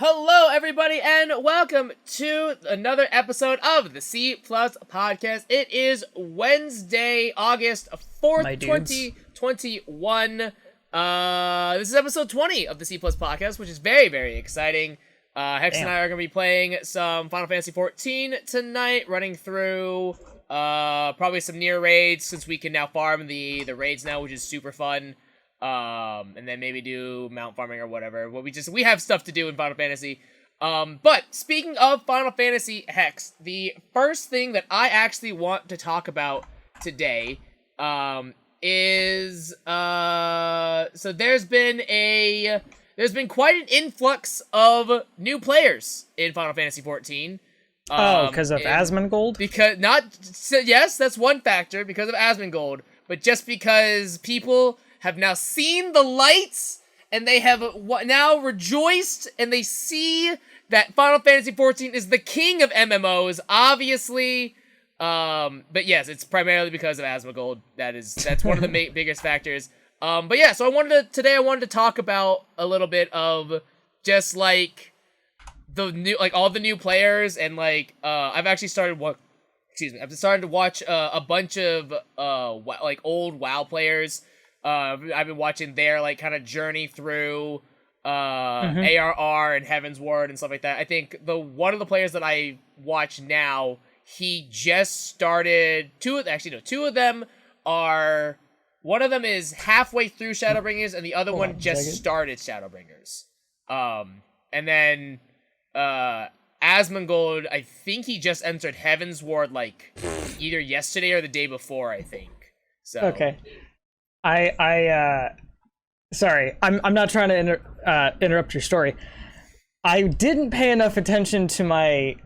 Hello, everybody, and welcome to another episode of the C Plus Podcast. It is Wednesday, August 4th, 2021. This is episode 20 of the C Plus Podcast, which is very, very exciting. Hex and I are going to be playing some Final Fantasy XIV tonight, running through probably some near raids, since we can now farm the raids now, which is super fun. And then maybe do mount farming or whatever. Well, we have stuff to do in Final Fantasy. But speaking of Final Fantasy Hex, the first thing that I actually want to talk about today, is, so there's been quite an influx of new players in Final Fantasy XIV. Because of Asmongold? Yes, that's one factor, because of Asmongold, but just because people have now seen the lights, and they have now rejoiced, and they see that Final Fantasy XIV is the king of MMOs, obviously. But yes, it's primarily because of Asmongold. That's one of the biggest factors. But yeah, so I wanted to talk about a little bit of just like all the new players, and like I've actually started to watch a bunch of old WoW players. I've been watching their kind of journey through ARR and Heaven's Ward and stuff like that. I think one of the players that I watch now, he just started two of them are, one of them is halfway through Shadowbringers, and the other one just started Shadowbringers. And then Asmongold, I think he just entered Heaven's Ward either yesterday or the day before, I think. So okay. Sorry, I'm not trying to interrupt your story. I didn't pay enough attention to my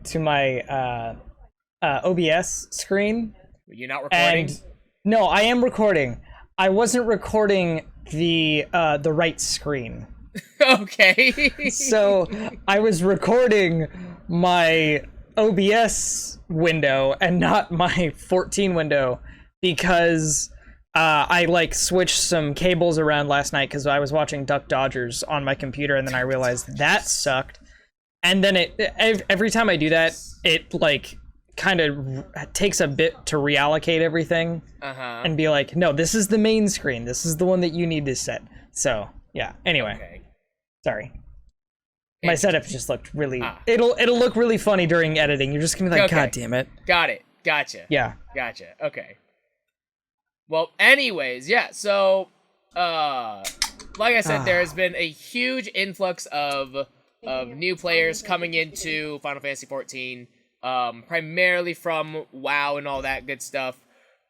OBS screen. You're not recording? No, I am recording. I wasn't recording the right screen. Okay. So I was recording my OBS window and not my 14 window, because I switched some cables around last night because I was watching Duck Dodgers on my computer, and then I realized that sucked. And then every time I do that, it kind of takes a bit to reallocate everything and be like, no, this is the main screen. This is the one that you need to set. So yeah. Anyway, okay. Sorry. My setup just looked really. It'll look really funny during editing. You're just gonna be like, God damn it. Got it. Gotcha. Yeah. Gotcha. Okay. Well, anyways, yeah, so, like I said, there has been a huge influx of new players coming into Final Fantasy XIV, primarily from WoW and all that good stuff.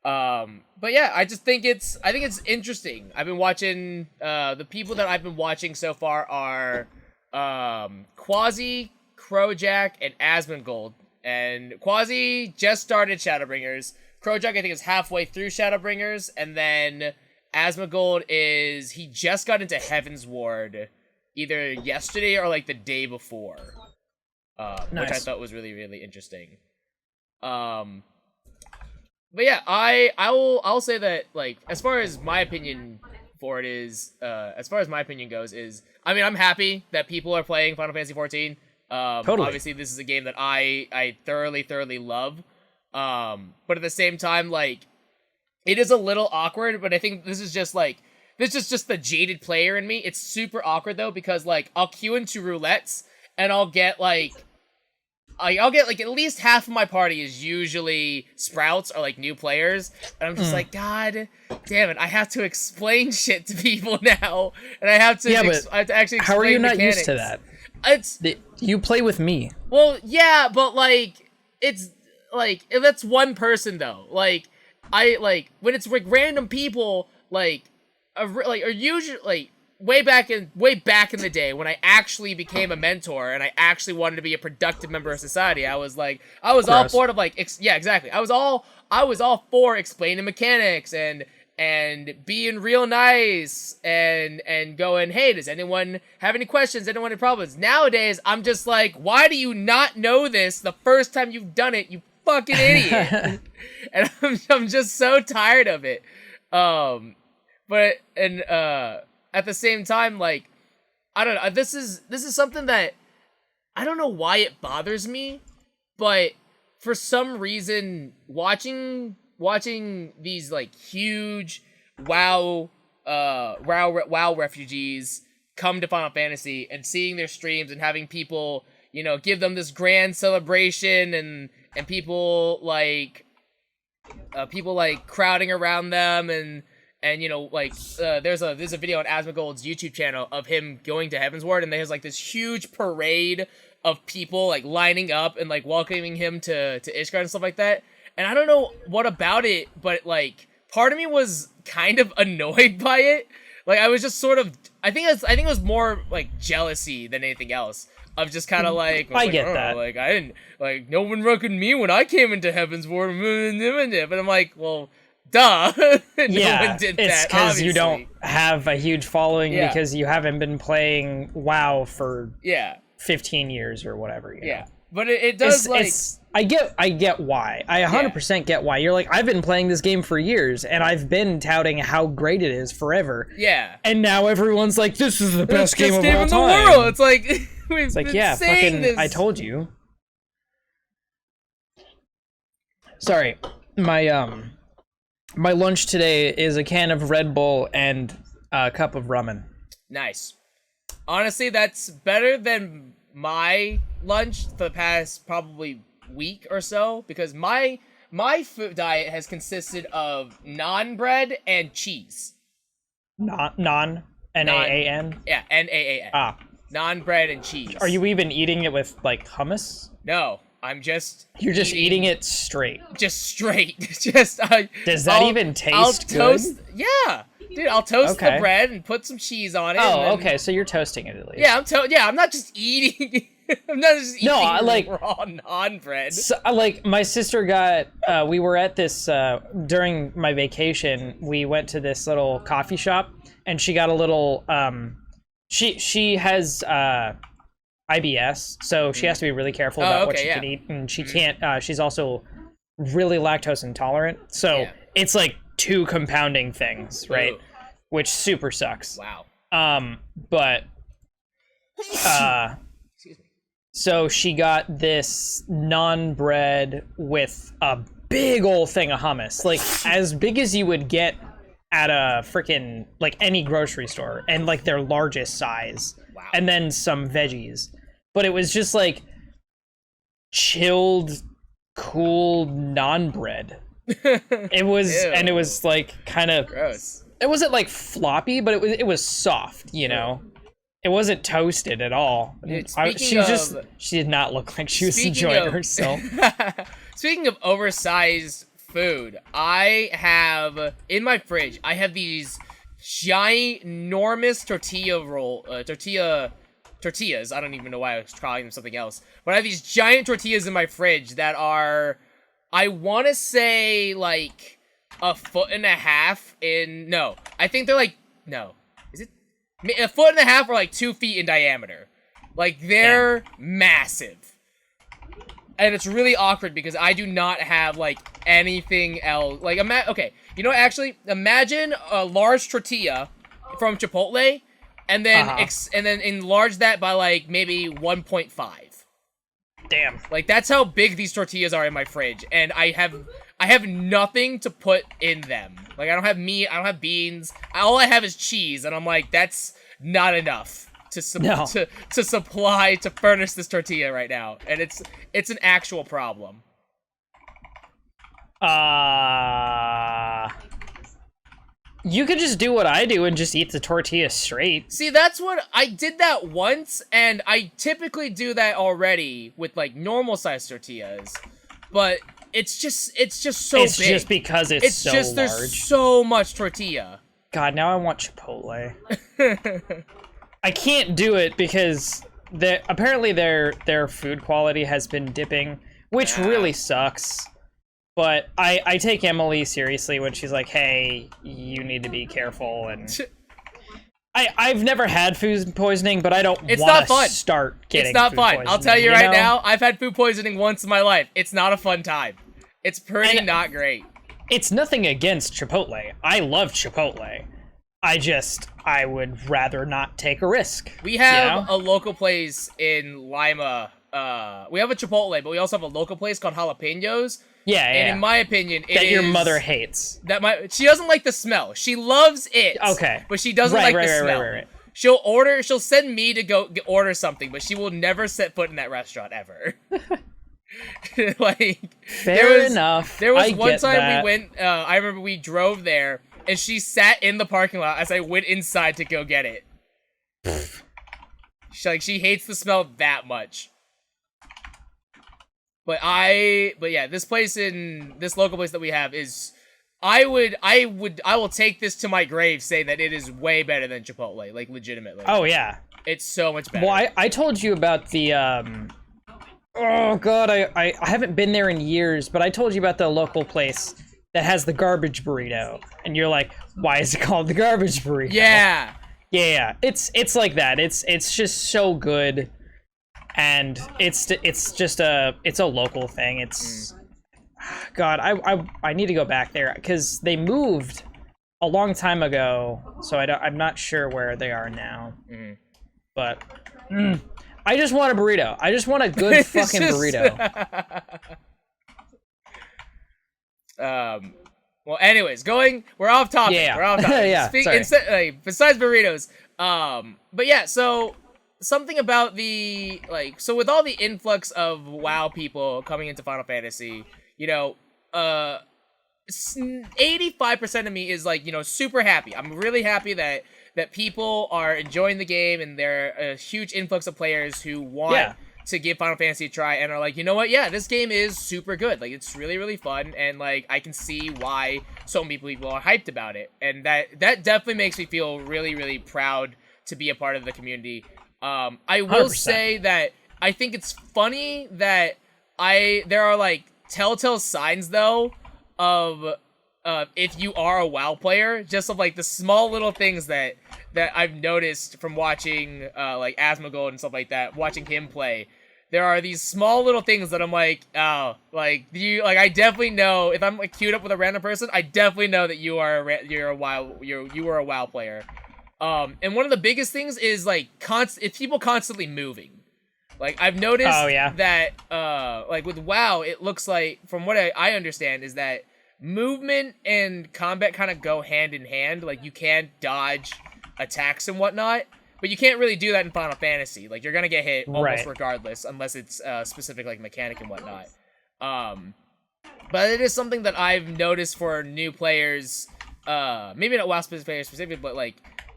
But yeah, I think it's interesting. I've been watching, the people that I've been watching so far are, Quasi, Crojack, and Asmongold. And Quasi just started Shadowbringers. Crojack, I think, is halfway through Shadowbringers, and then Asmongold he just got into Heaven's Ward either yesterday or the day before, nice. Which I thought was really, really interesting. But yeah, I'll say that as far as my opinion for it is, as far as my opinion goes, is I'm happy that people are playing Final Fantasy XIV. Totally. Obviously, this is a game that I thoroughly, thoroughly love. But at the same time, it is a little awkward, but I think this is just the jaded player in me. It's super awkward though, because I'll queue into roulettes, and I'll get at least half of my party is usually sprouts or new players, and I'm just God damn it, I have to explain shit to people now, and I have to I have to actually explain. How are you not mechanics. used to that? You play with me. Well, yeah, but it's that's one person though. I when it's random people are usually way back in the day when I actually became a mentor and I actually wanted to be a productive member of society. I was all for exactly. I was all for explaining mechanics and being real nice and going, hey, does anyone have any questions? Anyone have any problems? Nowadays, I'm just why do you not know this the first time you've done it, you fucking idiot? And I'm just so tired of it. But at the same time, I don't know. This is something that I don't know why it bothers me, but for some reason, watching these like huge WoW refugees come to Final Fantasy and seeing their streams and having people, you know, give them this grand celebration and people like crowding around them and you know, like there's a video on Asmongold's YouTube channel of him going to Heavensward, and there's like this huge parade of people like lining up and like welcoming him to Ishgard and stuff like that. And I don't know what about it, but like part of me was kind of annoyed by it. Like I was just sort of, I think it was more like jealousy than anything else. Of just kind of like, I get that. Like I didn't, like no one reckoned me when I came into Heavensward, but I'm like, well, duh. No one did it's because you don't have a huge following because you haven't been playing WoW for 15 years or whatever. You know? But it does I get why. I 100% get why. You're like, I've been playing this game for years, and I've been touting how great it is forever. Yeah. And now everyone's like, this is the best game of all in time. The world. It's like, it's like, yeah, fucking, this. I told you. Sorry, my lunch today is a can of Red Bull and a cup of ramen. Nice. Honestly, that's better than my lunch for the past probably week or so, because my food diet has consisted of naan bread and cheese. Naan? N-A-A-N? Yeah, N-A-A-N. Ah. Naan bread and cheese. Are you even eating it with, like, hummus? No, I'm just You're just eating it straight. Just straight. Does that even taste good? Yeah. Dude, I'll toast the bread and put some cheese on it. Oh, okay, so you're toasting it at least. Yeah, I'm not just eating I'm not just eating like, raw naan bread. So, like, my sister got, we were at this, during my vacation, we went to this little coffee shop, and she got a little, she has, IBS, so she has to be really careful about what she can eat, and she can't, she's also really lactose intolerant, so it's like 2 compounding things, right? Ooh. Which super sucks. Wow. But, so she got this naan bread with a big old thing of hummus, like as big as you would get at a freaking, like, any grocery store, and like their largest size. Wow. And then some veggies. But it was just like chilled, cool naan bread. It was, and it was like kind of gross. It wasn't like floppy, but it was soft, you know. It wasn't toasted at all. Dude, she did not look like she was enjoying herself. Speaking of oversized food, I have in my fridge, I have these ginormous tortillas. I don't even know why I was calling them something else. But I have these giant tortillas in my fridge that are, I want to say, like, 1.5 feet in, no. I think they're like, no. Is it 1.5 feet or like 2 feet in diameter? Like, they're massive. And it's really awkward because I do not have, like, anything else. Like, okay, you know, actually, imagine a large tortilla from Chipotle, and then and then enlarge that by, like, maybe 1.5. Damn. Like, that's how big these tortillas are in my fridge, and I have nothing to put in them. Like, I don't have meat, I don't have beans, all I have is cheese, and I'm like, that's not enough to supply, to furnish this tortilla right now, and it's an actual problem. You could just do what I do and just eat the tortilla straight. See, that's what I did that once, and I typically do that already with like normal sized tortillas, but it's just so big. It's just because it's so large. There's so much tortilla. God, now I want Chipotle. I can't do it because apparently their food quality has been dipping, which really sucks. But I take Emily seriously when she's like, hey, you need to be careful. And I've never had food poisoning, but I don't want to start getting It's not food fun. poisoning, I'll tell you right now, I've had food poisoning once in my life. It's not a fun time. It's pretty not great. It's nothing against Chipotle. I love Chipotle. I would rather not take a risk. We have a local place in Lima. We have a Chipotle, but we also have a local place called Jalapenos. Yeah, and in my opinion, your mother hates. She doesn't like the smell. She loves it. Okay. But she doesn't like the smell. Right. She'll send me to go order something, but she will never set foot in that restaurant ever. Like, fair enough. There was one time we went, I remember we drove there, and she sat in the parking lot as I went inside to go get it. She hates the smell that much. But yeah, this local place that we have is, I will take this to my grave saying that it is way better than Chipotle, like, legitimately. Oh, yeah. It's so much better. Well, I told you about the, oh, God, I haven't been there in years, but I told you about the local place that has the garbage burrito, and you're like, why is it called the garbage burrito? Yeah. Yeah, it's like that. It's just so good, and it's a local thing. It's God, I need to go back there because they moved a long time ago, so I'm not sure where they are now. But I just want a burrito. I just want a good fucking burrito. Well, anyways, we're off topic. Yeah. We're off topic. Yeah, besides burritos. But yeah, so something about so with all the influx of WoW people coming into Final Fantasy, 85% of me is super happy. I'm really happy that people are enjoying the game, and there are a huge influx of players who want to give Final Fantasy a try and are like, you know what? Yeah, this game is super good. Like, it's really, really fun, and I can see why so many people are hyped about it, and that definitely makes me feel really, really proud to be a part of the community. I will 100%. say that I think it's funny that there are telltale signs though of if you are a WoW player, just of the small little things that I've noticed from watching Asmongold and stuff like that, watching him play. There are these small little things that I'm like, oh, I definitely know if I'm queued up with a random person, I definitely know that you are a WoW player. And one of the biggest things is it's people constantly moving. I've noticed that with WoW, it looks like, from what I understand, is that movement and combat kind of go hand in hand. You can dodge attacks and whatnot, but you can't really do that in Final Fantasy. You're gonna get hit almost regardless, unless it's specific mechanic and whatnot. But it is something that I've noticed for new players, maybe not WoW players specifically, but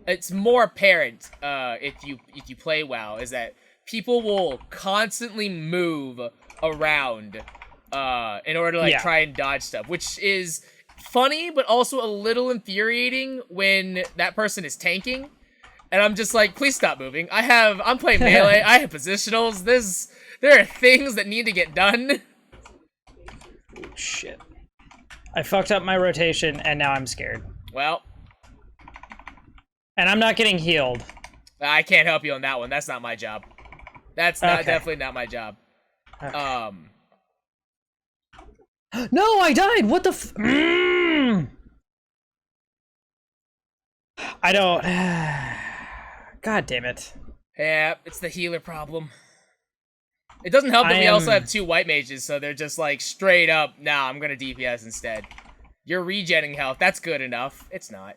it's more apparent if you play WoW, is that people will constantly move around in order to try and dodge stuff, which is funny, but also a little infuriating when that person is tanking, and I'm just like, please stop moving. I'm playing melee. I have positionals. There are things that need to get done. Shit. I fucked up my rotation, and now I'm scared. Well. And I'm not getting healed. I can't help you on that one. That's not my job. That's definitely not my job. Okay. No, I died! What the I don't... God damn it. Yeah, it's the healer problem. It doesn't help that we also have 2 white mages, so they're just straight up, nah, I'm gonna DPS instead. You're regenning health, that's good enough. It's not.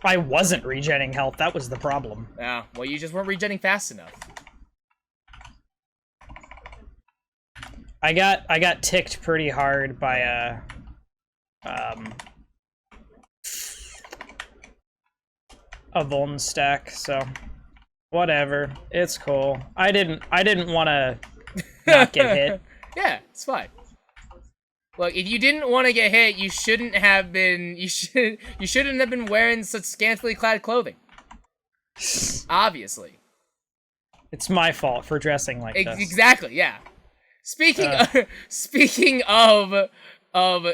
I wasn't regenning health, that was the problem. Yeah, well, you just weren't regenning fast enough. I got ticked pretty hard by a Vuln stack, so whatever. It's cool. I didn't want to not get hit. Yeah, it's fine. Look, if you didn't want to get hit, you shouldn't have been. You shouldn't have been wearing such scantily clad clothing. Obviously, it's my fault for dressing like this. Exactly. Yeah. Speaking of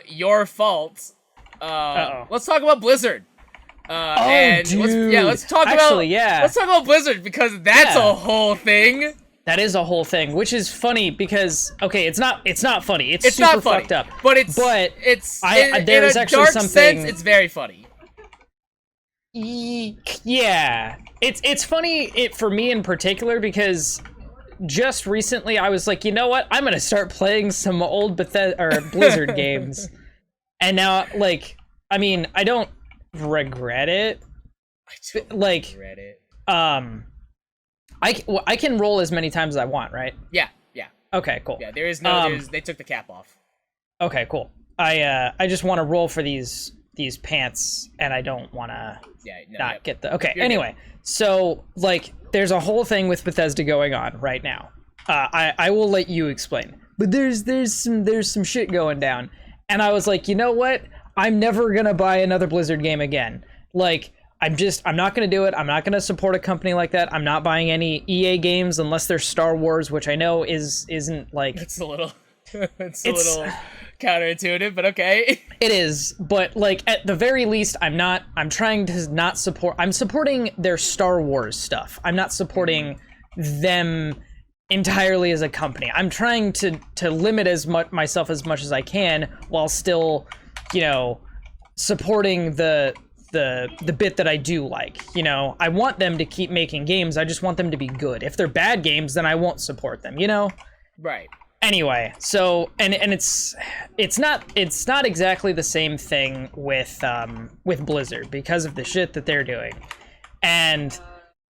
your fault, let's talk about Blizzard. Dude. Let's talk about Blizzard, because that's a whole thing. That is a whole thing, which is funny because it's not funny. It's super not funny, fucked up. But it's in a dark sense, it's very funny. Yeah, it's funny for me in particular because just recently I was like, you know what, I'm gonna start playing some old Blizzard games, and now like, I mean, I don't regret it. I don't Like, regret it. I can roll as many times as I want, right? Yeah. Okay, cool. Yeah, there is no. They took the cap off. Okay, cool. I just want to roll for these pants, and I don't want to get the. Okay, You're anyway, so like, there's a whole thing with Bethesda going on right now. I will let you explain, but there's some shit going down, and I was like, you know what? I'm never gonna buy another Blizzard game again. Like, I'm not gonna do it. I'm not gonna support a company like that. I'm not buying any EA games unless they're Star Wars, which I know isn't like. It's a little counterintuitive, but okay. It is, but like, at the very least, I'm trying to not support. I'm supporting their Star Wars stuff. I'm not supporting them entirely as a company. I'm trying to limit myself as much as I can while still, supporting the bit that I do like. I want them to keep making games. I just want them to be good. If they're bad games, then I won't support them, Right. Anyway, so and it's not exactly the same thing with Blizzard because of the shit that they're doing. And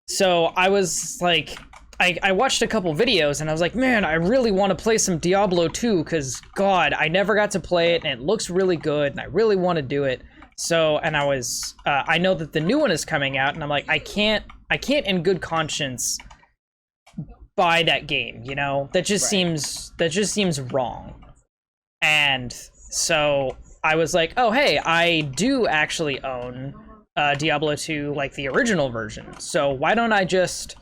so I was like, I watched a couple videos and I was like, man, I really want to play some Diablo 2 because God, I never got to play it and it looks really good and I really want to do it. So, and I know that the new one is coming out, and I'm like, I can't in good conscience buy that game, that just seems wrong. And so I was like, oh hey, I do actually own Diablo 2, like the original version, so why don't I just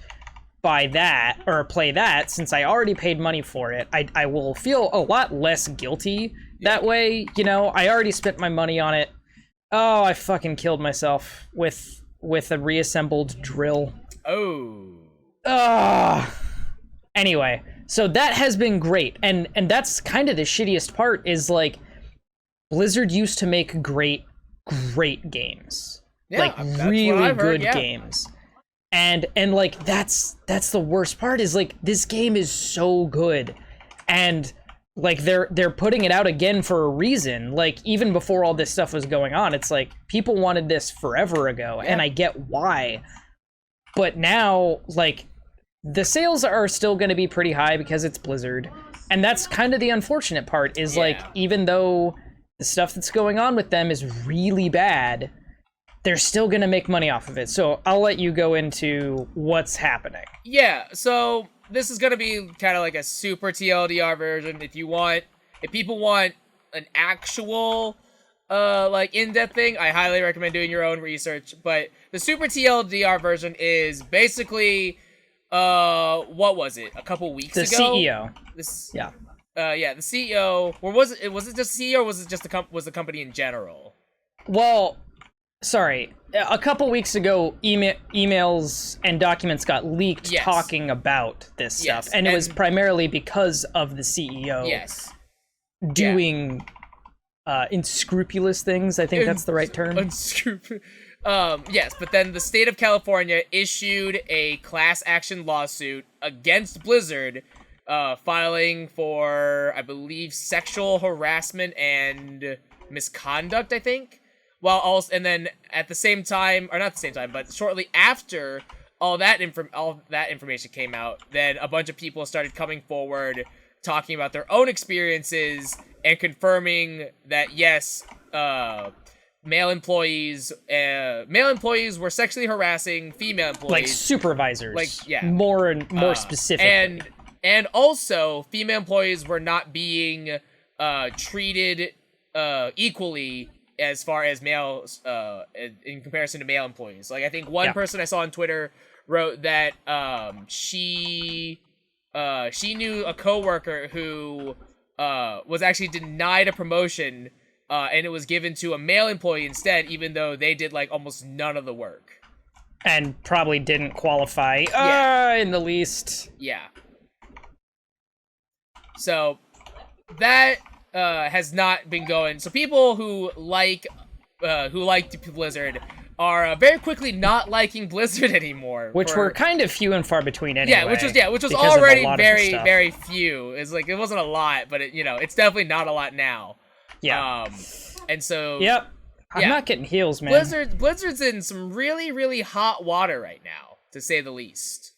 buy that or play that, since I already paid money for it. I will feel a lot less guilty that way. I already spent my money on it. Oh, I fucking killed myself with a reassembled drill. Anyway, so that has been great, and that's kind of the shittiest part, is like, Blizzard used to make great games. Like, really good games. And like, that's the worst part, is like, this game is so good, and like, they're putting it out again for a reason. Like, even before all this stuff was going on, it's like, people wanted this forever ago, and I get why. But now, like, the sales are still going to be pretty high because it's Blizzard, and that's kind of the unfortunate part, is like, even though the stuff that's going on with them is really bad, they're still going to make money off of it. So I'll let you go into what's happening. Yeah, so this is going to be kind of like a super TLDR version. If people want an actual, like, in-depth thing, I highly recommend doing your own research. But the super TLDR version is basically, what was it? A couple weeks ago? The CEO. The CEO. Or was it just the CEO, or was it just the company in general? Well, sorry. A couple weeks ago, emails and documents got leaked talking about this stuff, and it was primarily because of the CEO doing unscrupulous things. I think that's the right term. Yes, but then the state of California issued a class action lawsuit against Blizzard, filing for, I believe, sexual harassment and misconduct, I think. While also, and then at the same time, or not the same time, but shortly after all that information came out, then a bunch of people started coming forward, talking about their own experiences and confirming that yes, male employees were sexually harassing female employees, like supervisors, like more specifically, and also female employees were not being treated equally as far as males, in comparison to male employees. Like, I think one person I saw on Twitter wrote that she knew a coworker who was actually denied a promotion, and it was given to a male employee instead, even though they did like almost none of the work. And probably didn't qualify in the least. Yeah. So that has not been going. So people who like Blizzard are very quickly not liking Blizzard anymore. Which were kind of few and far between anyway. Yeah, which was already very few. It's like, it wasn't a lot, but it's definitely not a lot now. Yeah. And so. Yep. I'm not getting heals, man. Blizzard's in some really, really hot water right now, to say the least.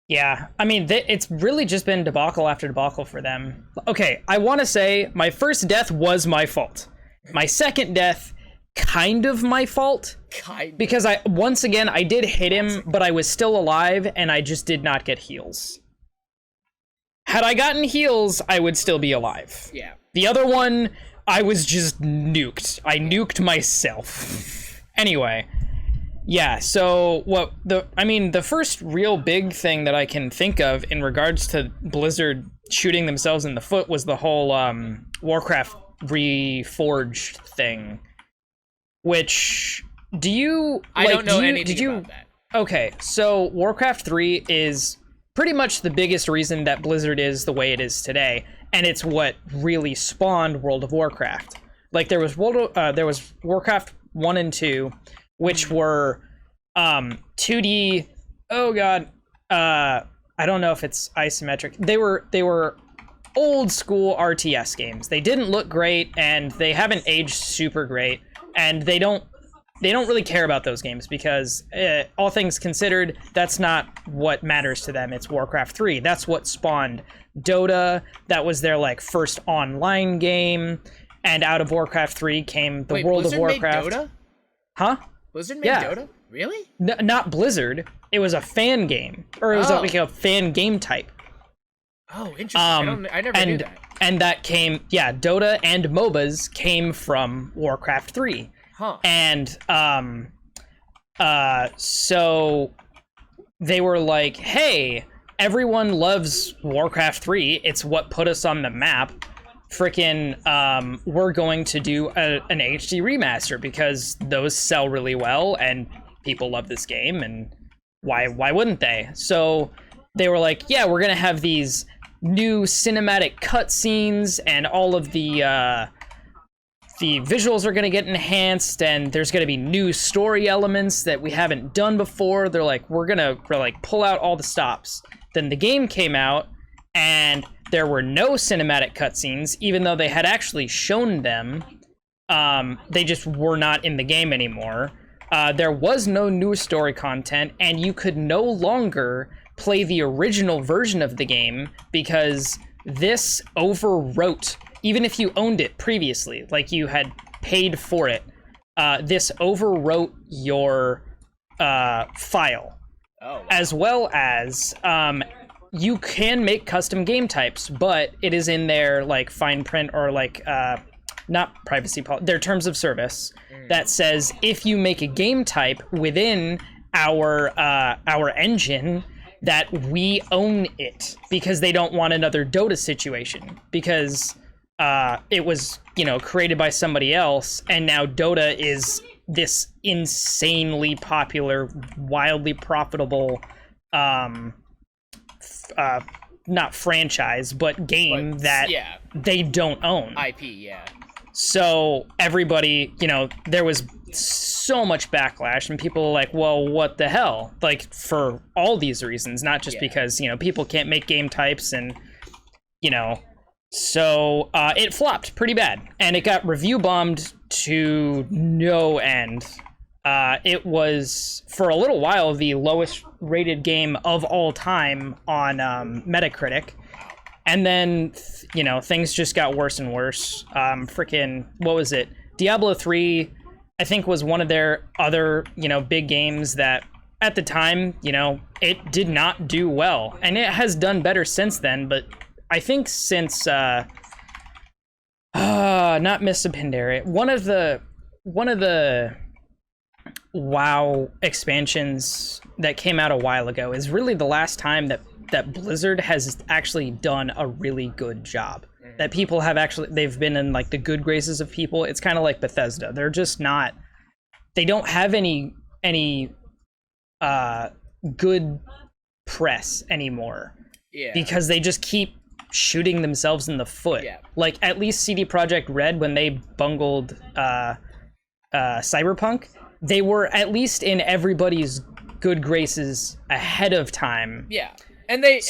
Yeah, I mean, it's really just been debacle after debacle for them. Okay, I want to say my first death was my fault. My second death, kind of my fault. Because once again, I did hit him, but I was still alive, and I just did not get heals. Had I gotten heals, I would still be alive. Yeah. The other one, I was just nuked. I nuked myself. Anyway. Yeah, so the first real big thing that I can think of in regards to Blizzard shooting themselves in the foot was the whole Warcraft Reforged thing. Which, I don't know anything about that. Okay, so Warcraft 3 is pretty much the biggest reason that Blizzard is the way it is today, and it's what really spawned World of Warcraft. Like, there was Warcraft 1 and 2, which were 2D. Oh god, I don't know if it's isometric. They were old school RTS games. They didn't look great, and they haven't aged super great. And they don't really care about those games because, all things considered, that's not what matters to them. It's Warcraft 3. That's what spawned Dota. That was their first online game. And out of Warcraft 3 came the World of Warcraft. Made Dota? Huh? Blizzard made Dota? Really? Not Blizzard. It was a fan game, or it was a fan game type. Oh, interesting. I never knew that. And that came, Dota and MOBAs came from Warcraft 3. Huh. And so they were like, hey, everyone loves Warcraft 3. It's what put us on the map. Frickin', we're going to do an HD remaster because those sell really well and people love this game, and why wouldn't they? So they were like, yeah, we're gonna have these new cinematic cutscenes, and all of the visuals are gonna get enhanced, and there's gonna be new story elements that we haven't done before. They're like, we're gonna pull out all the stops. Then the game came out, and there were no cinematic cutscenes, even though they had actually shown them. They just were not in the game anymore. There was no new story content, and you could no longer play the original version of the game because this overwrote, even if you owned it previously, like you had paid for it, this overwrote your file. Oh, wow. As well as you can make custom game types, but it is in their fine print or not privacy policy, their terms of service that says if you make a game type within our engine, that we own it, because they don't want another Dota situation, because it was created by somebody else, and now Dota is this insanely popular, wildly profitable not franchise, but game that they don't own. IP, yeah. So everybody, there was so much backlash, and people were like, well, what the hell? For all these reasons, not just because, people can't make game types, and, so it flopped pretty bad, and it got review bombed to no end. It was, for a little while, the lowest rated game of all time on Metacritic. And then, things just got worse and worse. What was it? Diablo 3, I think, was one of their other, big games that, at the time, it did not do well. And it has done better since then, but I think since, not Mists of Pandaria, one of the WoW expansions that came out a while ago is really the last time that Blizzard has actually done a really good job. That people have they've been in the good graces of people. It's kind of like Bethesda. They're just not, they don't have any good press anymore. Yeah. Because they just keep shooting themselves in the foot. Yeah. At least CD Projekt Red, when they bungled Cyberpunk, they were at least in everybody's good graces ahead of time. Yeah, and they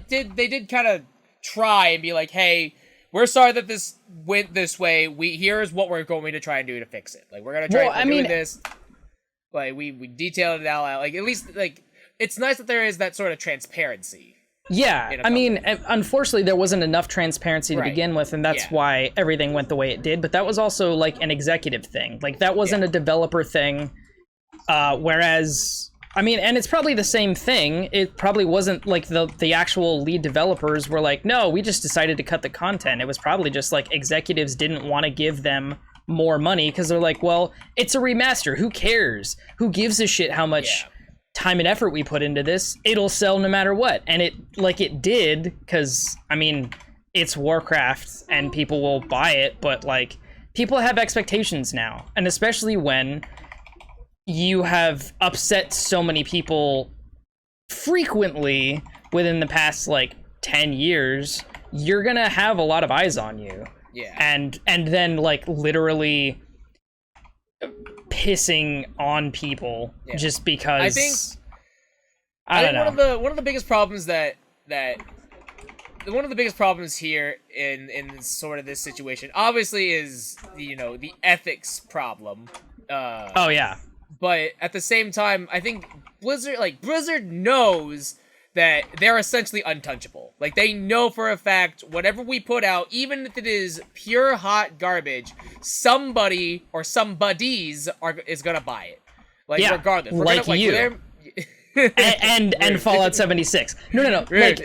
did kind of try and be like, hey, we're sorry that this went this way. Here's what we're going to try and do to fix it. Like, we're gonna try doing this. Like, we detailed it out. Like, at least, like, it's nice that there is that sort of transparency. Yeah, I mean, unfortunately, there wasn't enough transparency to begin with, and that's why everything went the way it did. But that was also, like, an executive thing. Like, that wasn't a developer thing. Whereas, I mean, and it's probably the same thing. It probably wasn't, like, the actual lead developers were like, no, we just decided to cut the content. It was probably just, like, executives didn't want to give them more money because they're like, well, it's a remaster. Who cares? Who gives a shit how much time and effort we put into this? It'll sell no matter what. And it did, because, I mean, it's Warcraft and people will buy it, but, like, people have expectations now. And especially when you have upset so many people frequently within the past, like, 10 years, you're gonna have a lot of eyes on you. Yeah. And then, like, literally pissing on people just because I don't know. One of the biggest problems one of the biggest problems here in sort of this situation obviously is the ethics problem. Oh yeah. But at the same time, I think Blizzard knows that they're essentially untouchable. Like, they know for a fact, whatever we put out, even if it is pure hot garbage, somebody or somebodies is gonna buy it. Like, regardless. You. and Fallout 76. No. Like,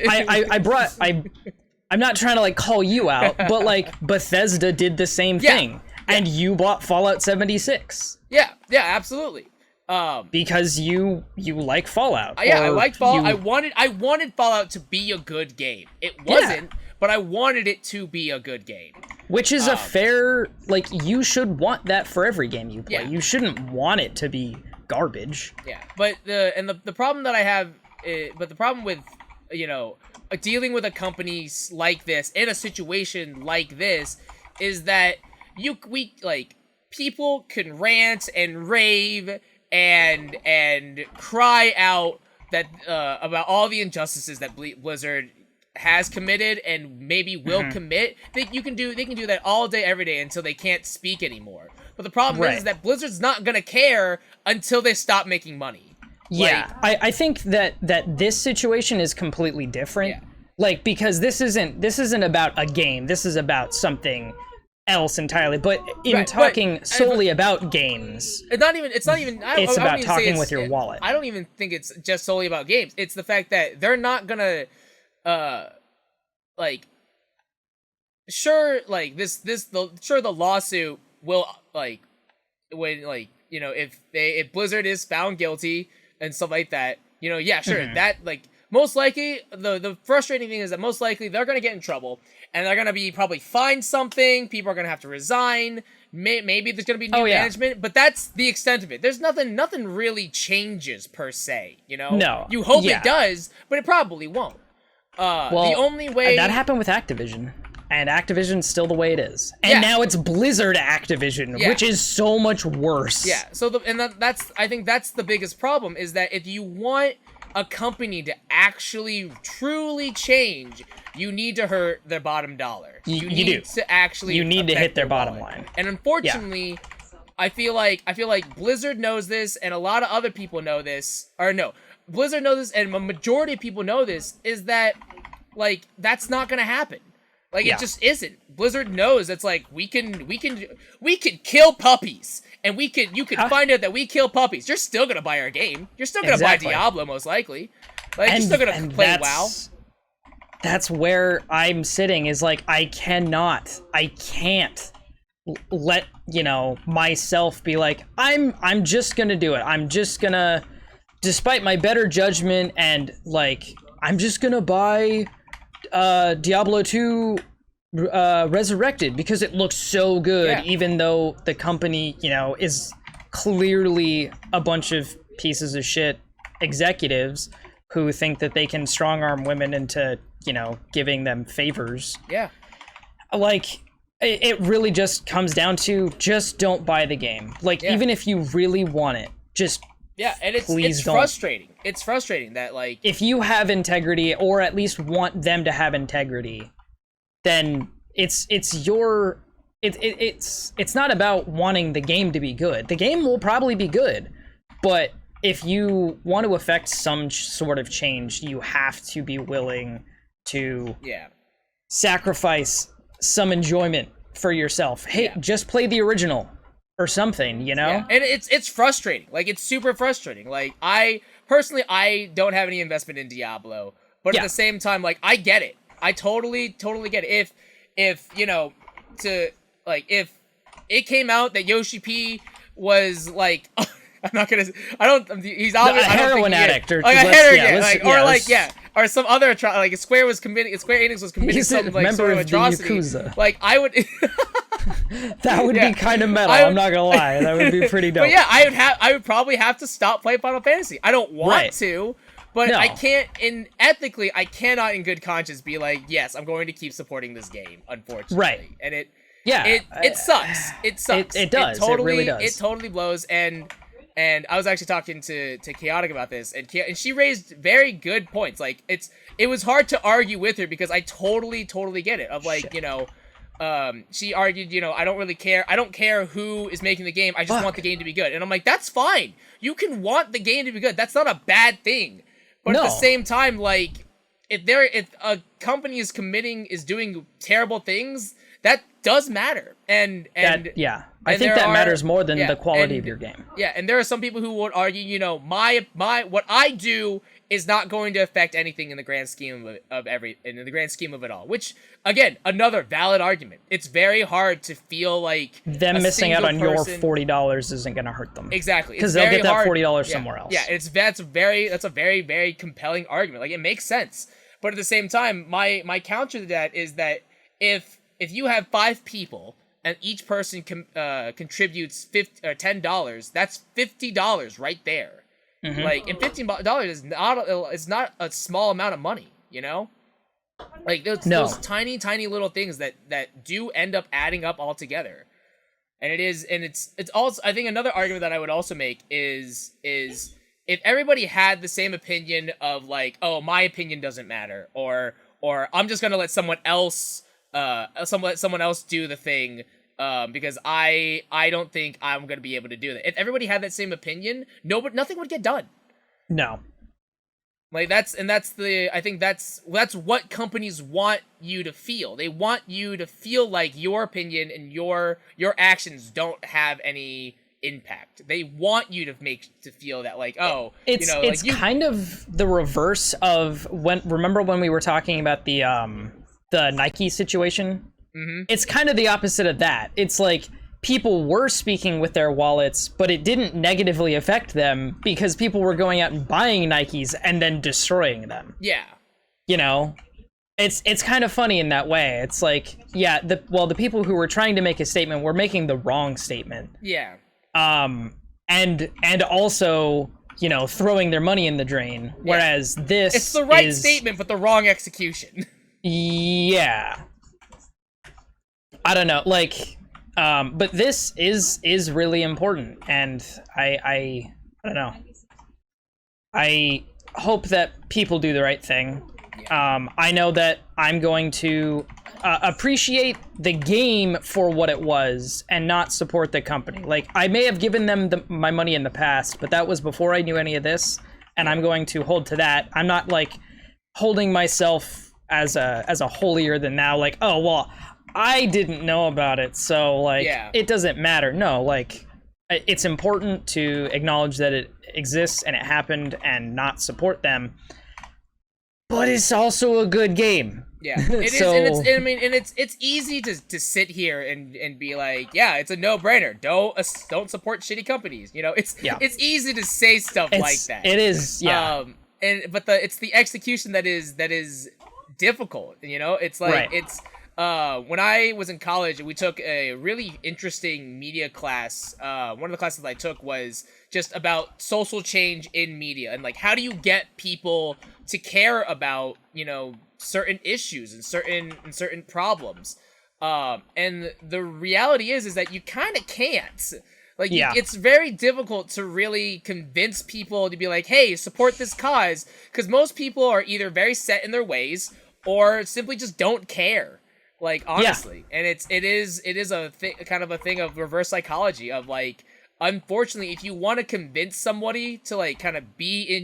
I'm not trying to, like, call you out, but, like, Bethesda did the same thing. And you bought Fallout 76. Yeah, absolutely. Because you like Fallout. I liked Fallout. I wanted Fallout to be a good game. It wasn't, but I wanted it to be a good game. Which is a fair, like, you should want that for every game you play. Yeah. You shouldn't want it to be garbage. Yeah, but the problem that I have, but the problem with dealing with a company like this in a situation like this is that people can rant and rave and cry out that about all the injustices that Blizzard has committed and maybe will commit. They can do that all day, every day until they can't speak anymore. But the problem is that Blizzard's not gonna care until they stop making money. Yeah, I think that this situation is completely different. Yeah. Like, because this isn't about a game. This is about something else entirely. But talking solely about games, it's not even. It's about talking with your wallet. I don't even think it's just solely about games. It's the fact that they're not gonna, the lawsuit will, like, when, like, if Blizzard is found guilty and stuff like that, that, like, most likely, the frustrating thing is that most likely they're going to get in trouble, and they're going to be probably fined something, people are going to have to resign, maybe there's going to be new management, but that's the extent of it. There's nothing really changes, per se, No. You hope it does, but it probably won't. The only way... That happened with Activision, and Activision's still the way it is. And now it's Blizzard Activision, which is so much worse. Yeah, so I think that's the biggest problem, is that if you want a company to actually truly change, you need to hurt their bottom dollar. You need to hit their bottom line. And unfortunately, I feel like Blizzard knows this, and a lot of other people know this. Or no, Blizzard knows this, and a majority of people know this, is that, like, that's not gonna happen. Like, it just isn't. Blizzard knows it's like, we can kill puppies, and you can find out that we kill puppies. You're still gonna buy our game. You're still gonna buy Diablo, most likely. Like, you're still gonna play WoW. That's where I'm sitting, is like, I can't let, myself be like, I'm just gonna do it. I'm just gonna, despite my better judgment, and, like, I'm just gonna buy Diablo 2 Resurrected because it looks so good, even though the company, is clearly a bunch of pieces of shit executives who think that they can strong arm women into, giving them favors. Yeah. Like, it really just comes down to just don't buy the game. Like, even if you really want it, just and it's frustrating. It's frustrating that, like, if you have integrity, or at least want them to have integrity, then it's not about wanting the game to be good. The game will probably be good, but if you want to affect some sort of change, you have to be willing to sacrifice some enjoyment for yourself. Hey, just play the original or something, you know? And it's frustrating. Like, it's super frustrating. Like, I don't have any investment in Diablo, but at the same time, like, I get it. I totally get it. If you know, if it came out that Yoshi P was like, he's obviously a heroin addict, or like a heroin, or some other like Square Enix was committing some like sort of atrocity. Yakuza. Like, I would. That would be kind of metal. I'm not gonna lie. That would be pretty dope. But yeah, I would probably have to stop playing Final Fantasy. I don't want to, but I can't. Ethically, I cannot, in good conscience, be like, yes, I'm going to keep supporting this game. Unfortunately, right? And it sucks. It sucks. It does. It really does. It totally blows. And I was actually talking to Chaotic about this, and she raised very good points. Like, it was hard to argue with her because I totally get it. Of like, you know. She argued, you know, I don't really care. I don't care who is making the game. I just want the game to be good. And I'm like, that's fine. You can want the game to be good. That's not a bad thing. But at the same time, like, if a company is doing terrible things, that does matter. I think that matters more than the quality of your game. Yeah, and there are some people who would argue, you know, my what I do is not going to affect anything in the grand scheme of it all. Which, again, another valid argument. It's very hard to feel like them missing out on your $40 isn't going to hurt them. Exactly, because they'll get that $40 somewhere else. Yeah, that's a very, very compelling argument. Like, it makes sense, but at the same time, my counter to that is that if you have 5 people and each person contributes $10, that's $50 right there. Mm-hmm. Like, and $15 is not a small amount of money, you know? Like, those tiny little things that do end up adding up all together. And it's also, I think another argument that I would also make is if everybody had the same opinion of like, oh, my opinion doesn't matter, or I'm just gonna let someone else do the thing, because I don't think I'm gonna be able to do that. If everybody had that same opinion, nothing would get done. No. Like, I think that's what companies want you to feel. They want you to feel like your opinion and your actions don't have any impact. They want you to feel that, like, oh, it's kind of the reverse of remember when we were talking about the Nike situation? Mm-hmm. It's kind of the opposite of that. It's like people were speaking with their wallets, but it didn't negatively affect them because people were going out and buying Nikes and then destroying them. Yeah. You know? It's kind of funny in that way. It's like, yeah, the people who were trying to make a statement were making the wrong statement. Yeah. And also, you know, throwing their money in the drain. Whereas it's the right statement, but the wrong execution. Yeah. I don't know, like, but this is really important, and I don't know. I hope that people do the right thing. I know that I'm going to appreciate the game for what it was and not support the company. Like, I may have given them my money in the past, but that was before I knew any of this, and I'm going to hold to that. I'm not, like, holding myself as a holier than thou, like, oh, well, I didn't know about it, so, like, it doesn't matter. No, like, it's important to acknowledge that it exists and it happened and not support them. But it's also a good game. Yeah, it is, and it's easy to sit here and be like, yeah, it's a no-brainer. Don't support shitty companies. You know, it's easy to say stuff like that. It is, yeah. But it's the execution that is difficult. You know, it's like when I was in college, we took a really interesting media class. One of the classes I took was just about social change in media and, like, how do you get people to care about, you know, certain issues and certain problems. And the reality is that you kind of can't. Like, Yeah. it's very difficult to really convince people to be like, hey, support this cause, because most people are either very set in their ways or simply just don't care. Like, honestly. And it is a kind of a thing of reverse psychology of, like, unfortunately, if you want to convince somebody to, like, kind of be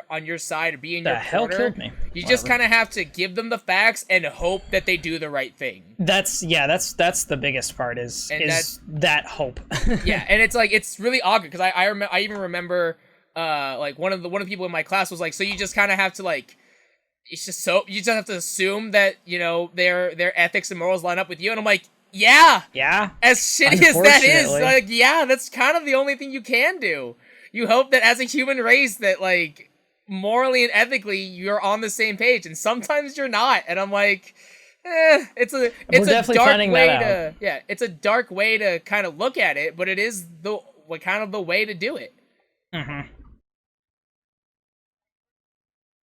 on your side or be in your corner, killed me. you just kind of have to give them the facts and hope that they do the right thing. That's the biggest part is that hope. Yeah, and it's like, it's really awkward because I even remember like one of the people in my class was like, so you just kind of have to, like, you just have to assume that, you know, their ethics and morals line up with you, and I'm like, yeah, as shitty as that is, like, yeah, that's kind of the only thing you can do. You hope that as a human race that, like, morally and ethically you're on the same page, and sometimes you're not, and I'm like, it's a dark way it's a dark way to kind of look at it, but it is the way to do it. Mm-hmm.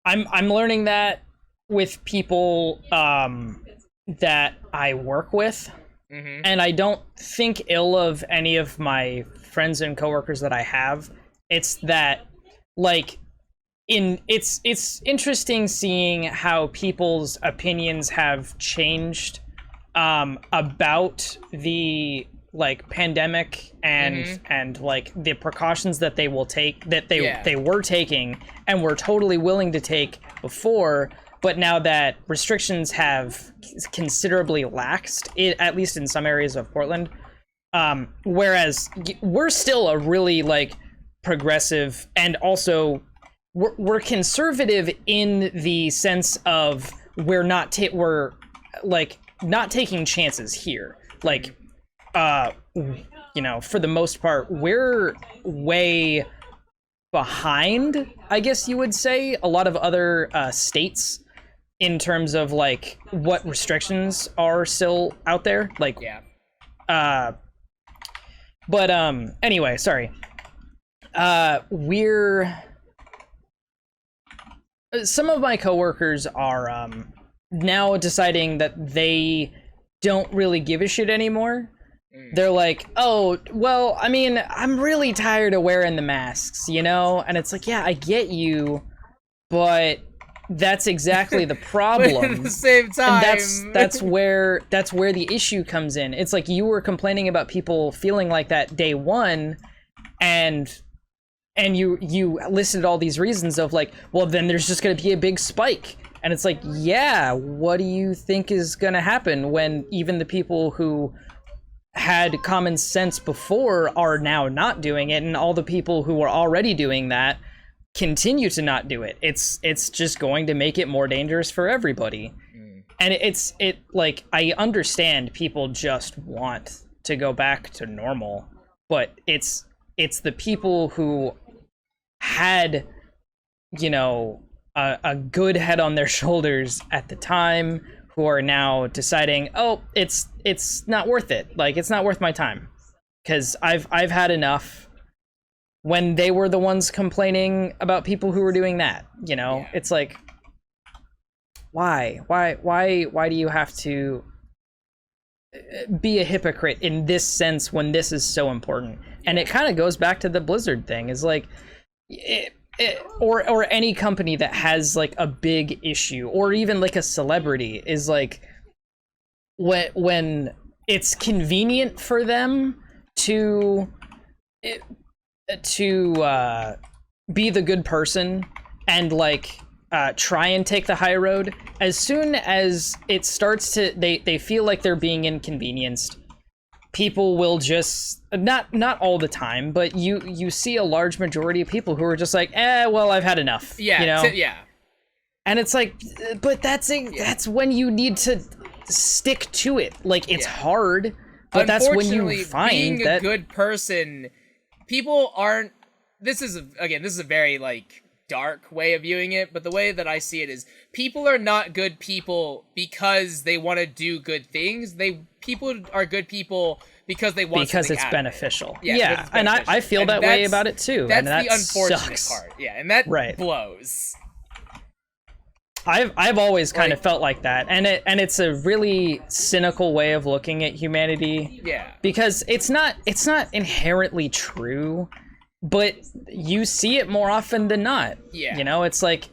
I'm learning that with people that I work with. Mm-hmm. And I don't think ill of any of my friends and coworkers that I have. It's that, like, it's interesting seeing how people's opinions have changed about the, like, pandemic and like the precautions that they will take, that they were taking and were totally willing to take before. But now that restrictions have considerably laxed, at least in some areas of Portland, whereas we're still a really, like, progressive, and also we're conservative in the sense of we're not taking chances here. Like, you know, for the most part, we're way behind, I guess you would say, a lot of other states in terms of, like, what restrictions are still out there. Like, but anyway, sorry. Some of my coworkers are now deciding that they don't really give a shit anymore. They're like, oh, well, I mean, I'm really tired of wearing the masks, you know? And it's like, yeah, I get you, but that's exactly the problem. But at the same time, and that's where the issue comes in. It's like you were complaining about people feeling like that day one, and you listed all these reasons of, like, well, then there's just going to be a big spike. And it's like, yeah, what do you think is going to happen when even the people who had common sense before are now not doing it, and all the people who are already doing that continue to not do it? It's just going to make it more dangerous for everybody. And it's like, I understand people just want to go back to normal, but it's the people who had, you know, a good head on their shoulders at the time who are now deciding, oh, it's not worth it. Like, it's not worth my time, because I've had enough. When they were the ones complaining about people who were doing that, you know, it's like, why do you have to be a hypocrite in this sense when this is so important? And it kind of goes back to the Blizzard thing, is like, or any company that has, like, a big issue, or even, like, a celebrity, is like, when it's convenient for them to be the good person and, like, try and take the high road, as soon as it starts to, they feel like they're being inconvenienced, people will just, not all the time, but you see a large majority of people who are just like, well, I've had enough. Yeah, you know? yeah. And it's like, but that's when you need to stick to it. Like, it's hard, but that's when you find being that a good person, people aren't. This is a very, like, dark way of viewing it, but the way that I see it is, people are not good people because they want to do good things. People are good people because they want because something it's out beneficial. Of it. Yeah, and I feel that way about it too. That's and that the unfortunate sucks. part. Yeah, and that blows. I've always kind of felt like that, and it's a really cynical way of looking at humanity. Yeah. Because it's not inherently true, but you see it more often than not. Yeah. You know, it's like,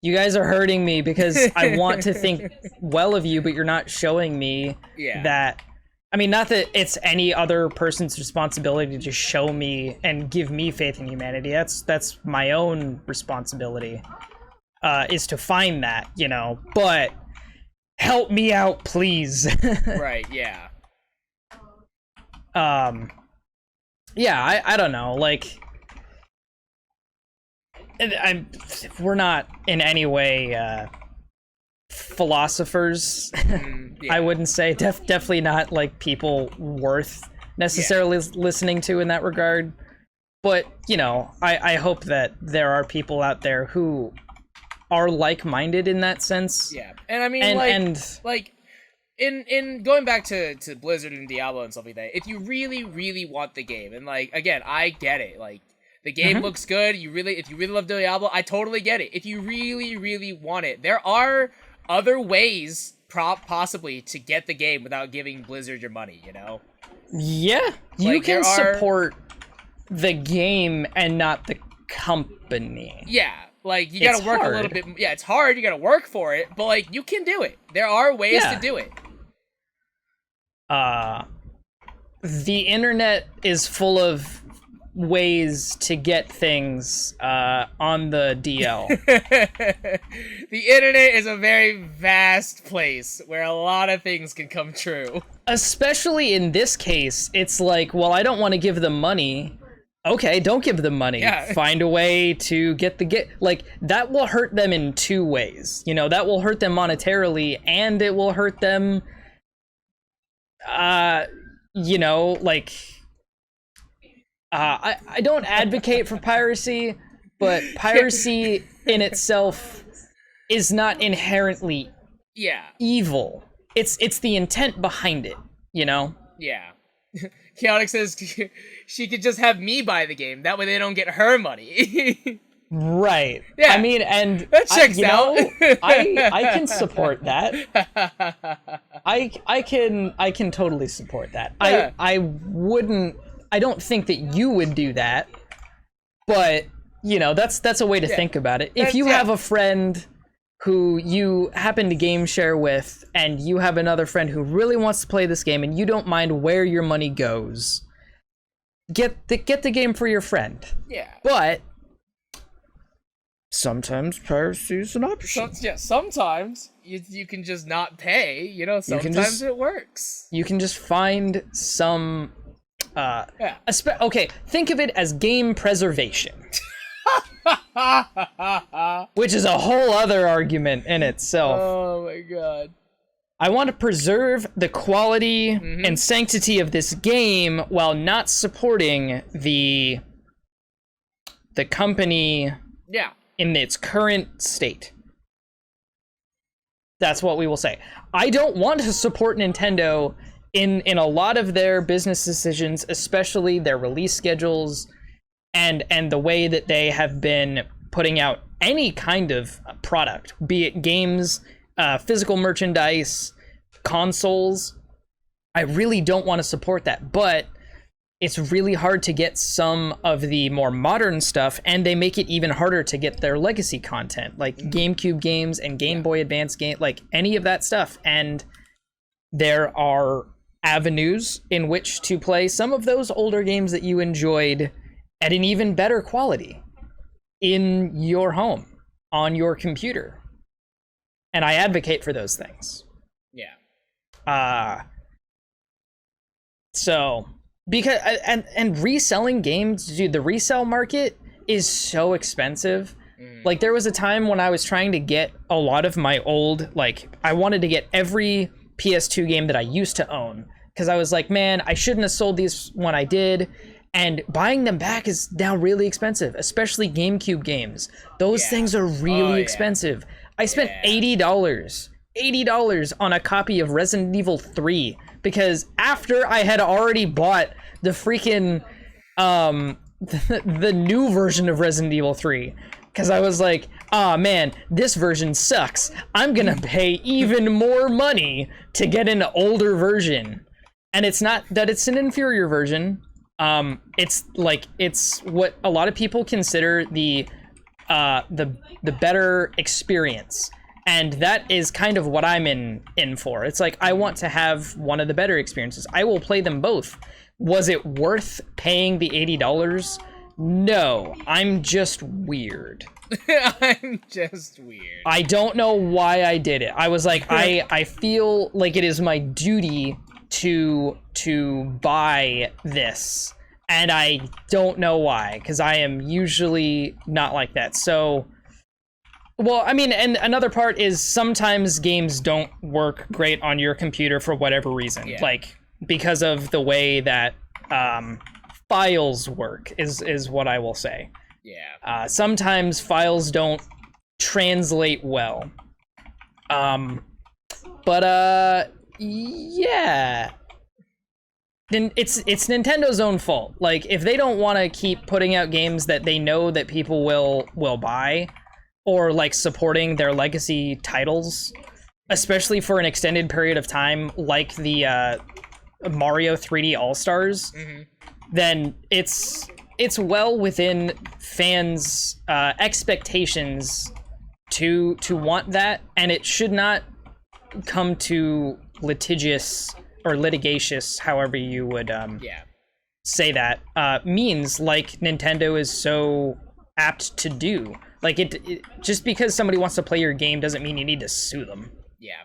you guys are hurting me because I want to think well of you, but you're not showing me that. I mean, not that it's any other person's responsibility to show me and give me faith in humanity. That's my own responsibility, is to find that, you know. But help me out, please. Right, yeah. Yeah, I don't know, like, we're not in any way philosophers. I wouldn't say. Definitely not like people worth necessarily listening to in that regard. But, you know, I hope that there are people out there who are like-minded in that sense. Yeah, and I mean, in going back to Blizzard and Diablo and stuff like that, if you really, really want the game, and like, again, I get it, like, the game looks good, if you really love Diablo, I totally get it. If you really, really want it, there are other ways possibly to get the game without giving Blizzard your money, you know? Yeah, you can support the game and not the company. Yeah, like, you gotta work a little bit. Yeah, it's hard, you gotta work for it, but, like, you can do it. There are ways to do it. The internet is full of ways to get things on the DL. The internet is a very vast place where a lot of things can come true. Especially in this case, it's like, well, I don't want to give them money. Okay, don't give them money. Yeah. Find a way to like, that will hurt them in two ways. You know, that will hurt them monetarily, and it will hurt them, you know, like, I don't advocate for piracy, but piracy in itself is not inherently evil. It's the intent behind it, you know? Yeah. Chaotic says she could just have me buy the game. That way they don't get her money. Right. Yeah. I mean, and that checks out. I can support that. I can totally support that. Yeah. I don't think that you would do that, but, you know, that's a way to think about it. If you have a friend who you happen to game share with, and you have another friend who really wants to play this game, and you don't mind where your money goes, get the game for your friend. Yeah. But sometimes piracy is an option. Sometimes you can just not pay. You know, sometimes it works. You can just find some... okay, think of it as game preservation. Which is a whole other argument in itself. Oh my god. I want to preserve the quality and sanctity of this game while not supporting the company in its current state. That's what we will say. I don't want to support Nintendo in a lot of their business decisions, especially their release schedules and the way that they have been putting out any kind of product, be it games, physical merchandise, consoles. I really don't want to support that, but it's really hard to get some of the more modern stuff, and they make it even harder to get their legacy content, like GameCube games and Game Boy Advance game, like any of that stuff. And there are avenues in which to play some of those older games that you enjoyed at an even better quality in your home, on your computer. And I advocate for those things. Yeah. So, because, and reselling games, dude, the resale market is so expensive. Like, there was a time when I was trying to get a lot of my old, like, I wanted to get every PS2 game that I used to own, because I was like, man, I shouldn't have sold these when I did. And buying them back is now really expensive, especially GameCube games. Those things are really expensive. I spent $80 on a copy of Resident Evil 3, because after I had already bought the freaking the new version of Resident Evil 3, because I was like, "Ah, man, this version sucks. I'm gonna pay even more money to get an older version." And it's not that it's an inferior version. It's what a lot of people consider the better experience. And that is kind of what I'm in for. It's like, I want to have one of the better experiences. I will play them both. Was it worth paying the $80? No, I'm just weird. I'm just weird. I don't know why I did it. I was like, I feel like it is my duty to buy this. And I don't know why, because I am usually not like that. So... Well, I mean, and another part is sometimes games don't work great on your computer for whatever reason. Yeah. Like, because of the way that files work is what I will say. Yeah. Sometimes files don't translate well. Yeah. Then it's Nintendo's own fault. Like, if they don't want to keep putting out games that they know that people will buy, or like supporting their legacy titles, especially for an extended period of time, like the Mario 3D All-Stars, then it's well within fans' expectations to want that, and it should not come to litigious or litigious, however you would say that, means like Nintendo is so apt to do. Like, it just because somebody wants to play your game doesn't mean you need to sue them. Yeah.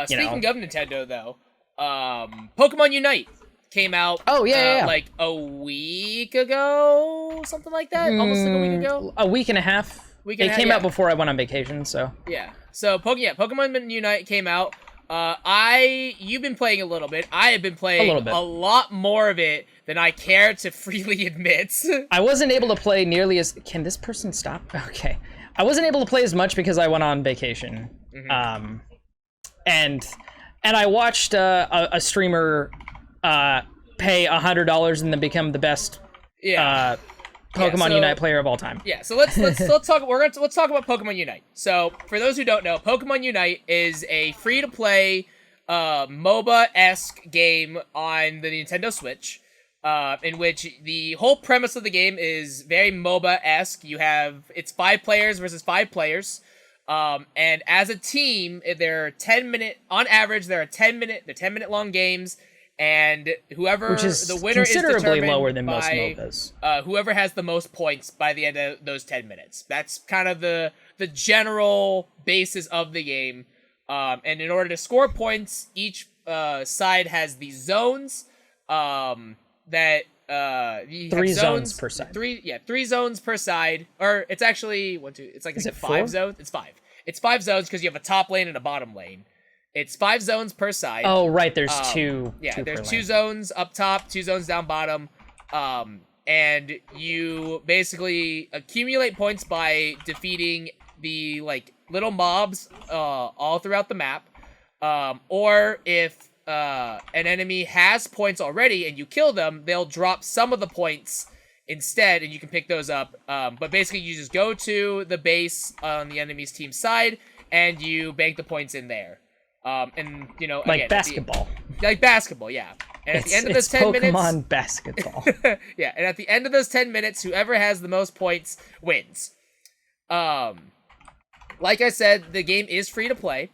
Speaking of Nintendo, though, Pokemon Unite came out. Oh, yeah. Like a week ago, something like that. Almost like a week ago. A week and a half. It came out before I went on vacation, so. Yeah. So Pokemon Unite came out. You've been playing a little bit. I have been playing a lot more of it than I care to freely admit. I wasn't able to play nearly as... Can this person stop? Okay. I wasn't able to play as much because I went on vacation. And I watched a streamer pay $100 and then become the best Pokemon Unite player of all time. Yeah, so let's talk about Pokemon Unite. So, for those who don't know, Pokemon Unite is a free-to-play MOBA-esque game on the Nintendo Switch, in which the whole premise of the game is very MOBA-esque. It's 5 players versus 5 players. And as a team, they're 10-minute, on average, they're 10-minute long games. And whoever the winner is determined lower than by most MOBAs. Whoever has the most points by the end of those 10 minutes. That's kind of the general basis of the game. And in order to score points, each side has these zones that 3 zones per side. 3 zones per side. Or it's actually 1, 2. It's like is it 5 4? zones. It's 5. It's 5 zones because you have a top lane and a bottom lane. It's 5 zones per side. Oh, right. There's two. Yeah, there's per 2 lane. zones up top, 2 zones down bottom. And you basically accumulate points by defeating the little mobs all throughout the map. Or if an enemy has points already and you kill them, they'll drop some of the points instead, and you can pick those up. But basically, you just go to the base on the enemy's team side, and you bank the points in there. And like basketball. Like basketball, yeah. And at the end of those 10 Pokemon minutes, basketball. yeah. And at the end of those 10 minutes, whoever has the most points wins. Like I said, the game is free to play.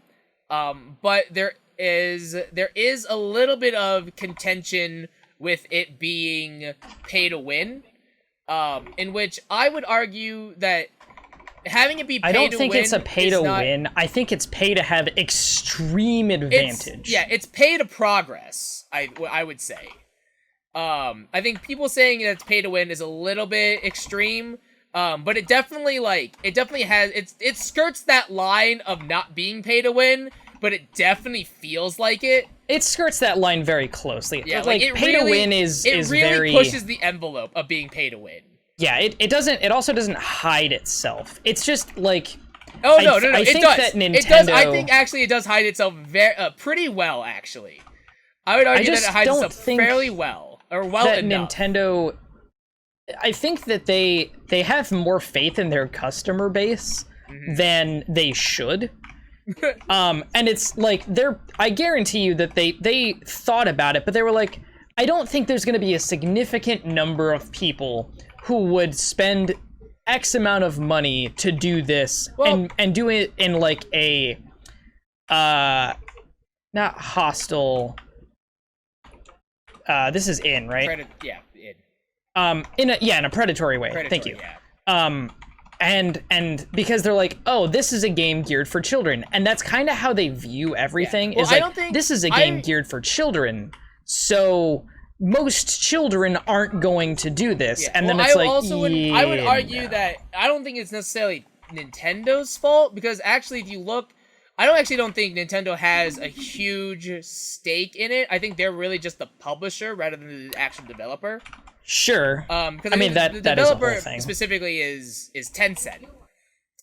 But there is a little bit of contention with it being pay to win. In which I would argue that having it be pay to win, I don't think it's a pay to win. I think it's pay to have extreme advantage. It's pay to progress, I would say. I think people saying that it's pay to win is a little bit extreme. But it definitely it skirts that line of not being pay to win, but it definitely feels like it. It skirts that line very closely. Yeah, like pay to win is really very pushes the envelope of being pay to win. Yeah, it also doesn't hide itself. It's just like no, it does. That Nintendo... It does. I think actually it does hide itself pretty well. Actually, I would argue that it hides itself fairly well, or well that enough. Nintendo, I think that they have more faith in their customer base than they should. And it's like I guarantee you that they thought about it, but they were like, I don't think there's going to be a significant number of people who would spend X amount of money to do this and do it in like a not hostile. This is in, right? In a predatory way. Thank you. Yeah. And because they're like, oh, this is a game geared for children, and that's kind of how they view everything. Is like, this is a game geared for children, so most children aren't going to do this. And then it's I would argue that I don't think it's necessarily Nintendo's fault, because actually, if you look, I don't think Nintendo has a huge stake in it. I think they're really just the publisher rather than the actual developer. Sure. Because I mean, that the is a developer whole thing. Specifically is Tencent.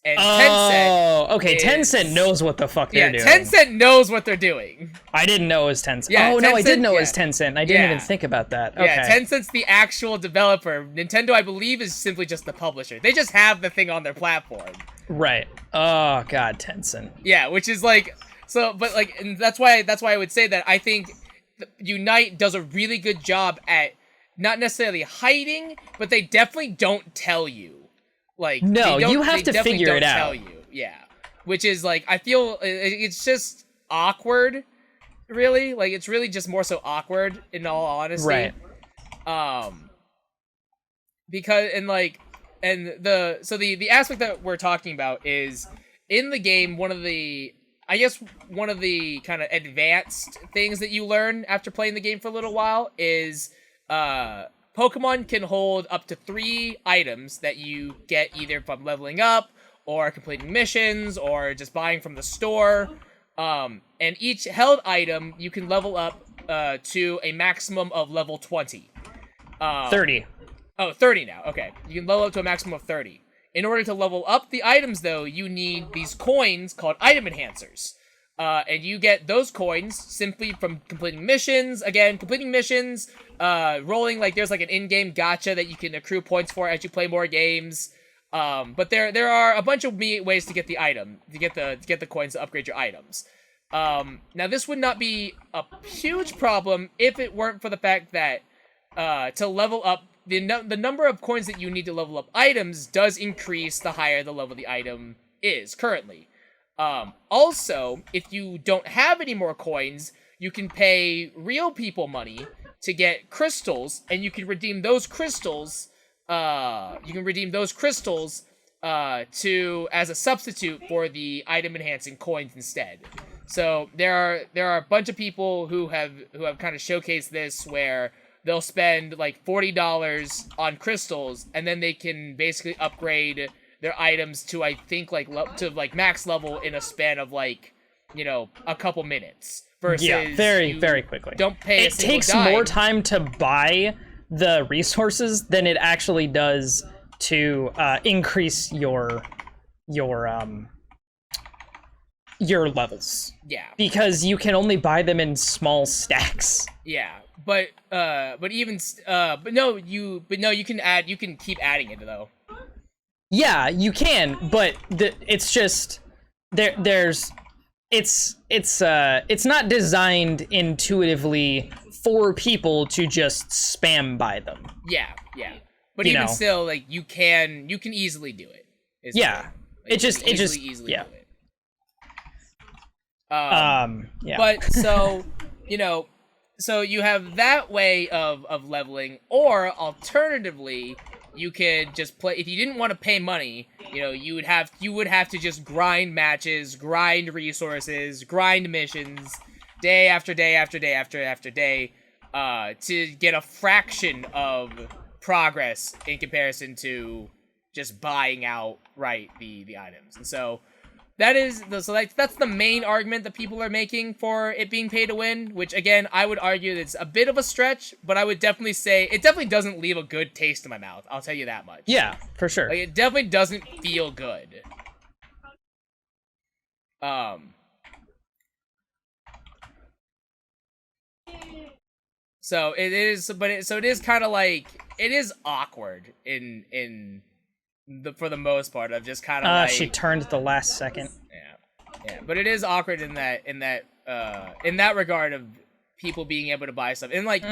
And Tencent knows what the fuck they're doing. Tencent knows what they're doing. I didn't know it was Tencent. Yeah, no, I did know it was Tencent. I didn't even think about that. Okay. Yeah, Tencent's the actual developer. Nintendo, I believe, is simply just the publisher. They just have the thing on their platform. Right. Oh god, Tencent. Yeah, which is like and that's why I would say that I think Unite does a really good job at not necessarily hiding, but they definitely don't tell you. Like, no, you have to figure it out. Tell you, yeah. Which is like, I feel it's just awkward, really. Like, it's really just more so awkward, in all honesty. Right. Because the aspect that we're talking about is in the game. One of the kind of advanced things that you learn after playing the game for a little while is Pokemon can hold up to 3 items that you get either from leveling up or completing missions or just buying from the store. And each held item you can level up to a maximum of level 20. 30. Oh, 30 now. Okay. You can level up to a maximum of 30. In order to level up the items, though, you need these coins called item enhancers. And you get those coins simply from completing missions. Again, completing missions, rolling, like, there's, like, an in-game gacha that you can accrue points for as you play more games. But there are a bunch of ways to get the item, to get the coins to upgrade your items. Now, this would not be a huge problem if it weren't for the fact that, to level up, the number of coins that you need to level up items does increase the higher the level the item is currently. Also, if you don't have any more coins, you can pay real people money to get crystals, and you can redeem those crystals, to as a substitute for the item enhancing coins instead. So there are a bunch of people who have kind of showcased this, where they'll spend like $40 on crystals, and then they can basically upgrade their items to, I think, like max level in a span of, like, you know, a couple minutes. Versus very quickly. Don't pay a single dime. It takes more time to buy the resources than it actually does to increase your levels. Yeah. Because you can only buy them in small stacks. Yeah. But you can keep adding it, though. Yeah, you can, but it's just it's not designed intuitively for people to just spam buy them. Yeah. But even still, like, you can easily do it. Yeah. Like, easily do it. Yeah. But so you have that way of leveling, or alternatively, you could just play. If you didn't want to pay money, you would have to just grind matches, grind resources, grind missions, day after day after day after day, to get a fraction of progress in comparison to just buying outright the items. And so that's the main argument that people are making for it being pay to win, which, again, I would argue it's a bit of a stretch, but I would definitely say it definitely doesn't leave a good taste in my mouth. I'll tell you that much. Yeah, for sure. Like, it definitely doesn't feel good. So it is, it is kind of like, it is awkward in for the most part. Of just kind of like She turned at the last second. Yeah, but it is awkward in that regard of people being able to buy stuff. And like,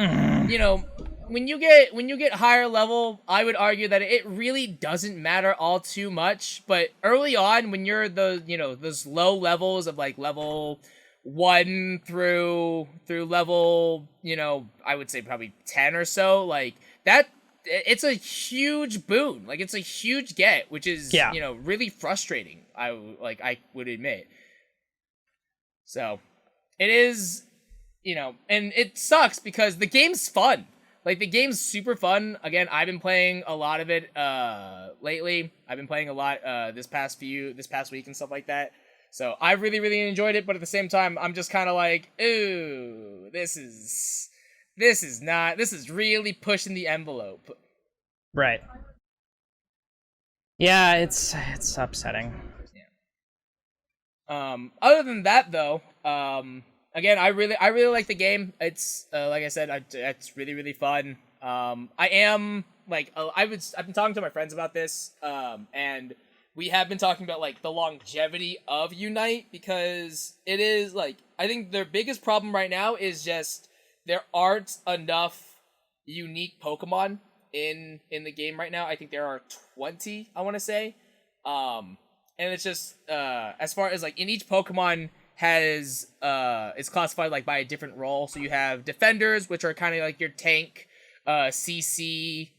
you know, when you get higher level, I would argue that it really doesn't matter all too much. But early on, when you're those low levels of like level 1 through level, I would say probably 10 or so, like that, it's a huge boon. Like it's a huge get, which is really frustrating. I would admit. So it is, and it sucks because the game's fun. Like the game's super fun. Again, I've been playing a lot of it lately. I've been playing a lot this past week and stuff like that. So I really, really enjoyed it, but at the same time, I'm just kind of like, ooh, this is really pushing the envelope. Right. Yeah, it's upsetting. Yeah. Other than that, though, again, I really like the game. It's like I said, it's really, really fun. I am like, I've been talking to my friends about this, and we have been talking about like the longevity of Unite, because it is like, I think their biggest problem right now is just there aren't enough unique Pokemon in the game right now. I think there are 20, I want to say. And it's just as far as like in each Pokemon has it's classified like by a different role. So you have defenders, which are kind of like your tank, CC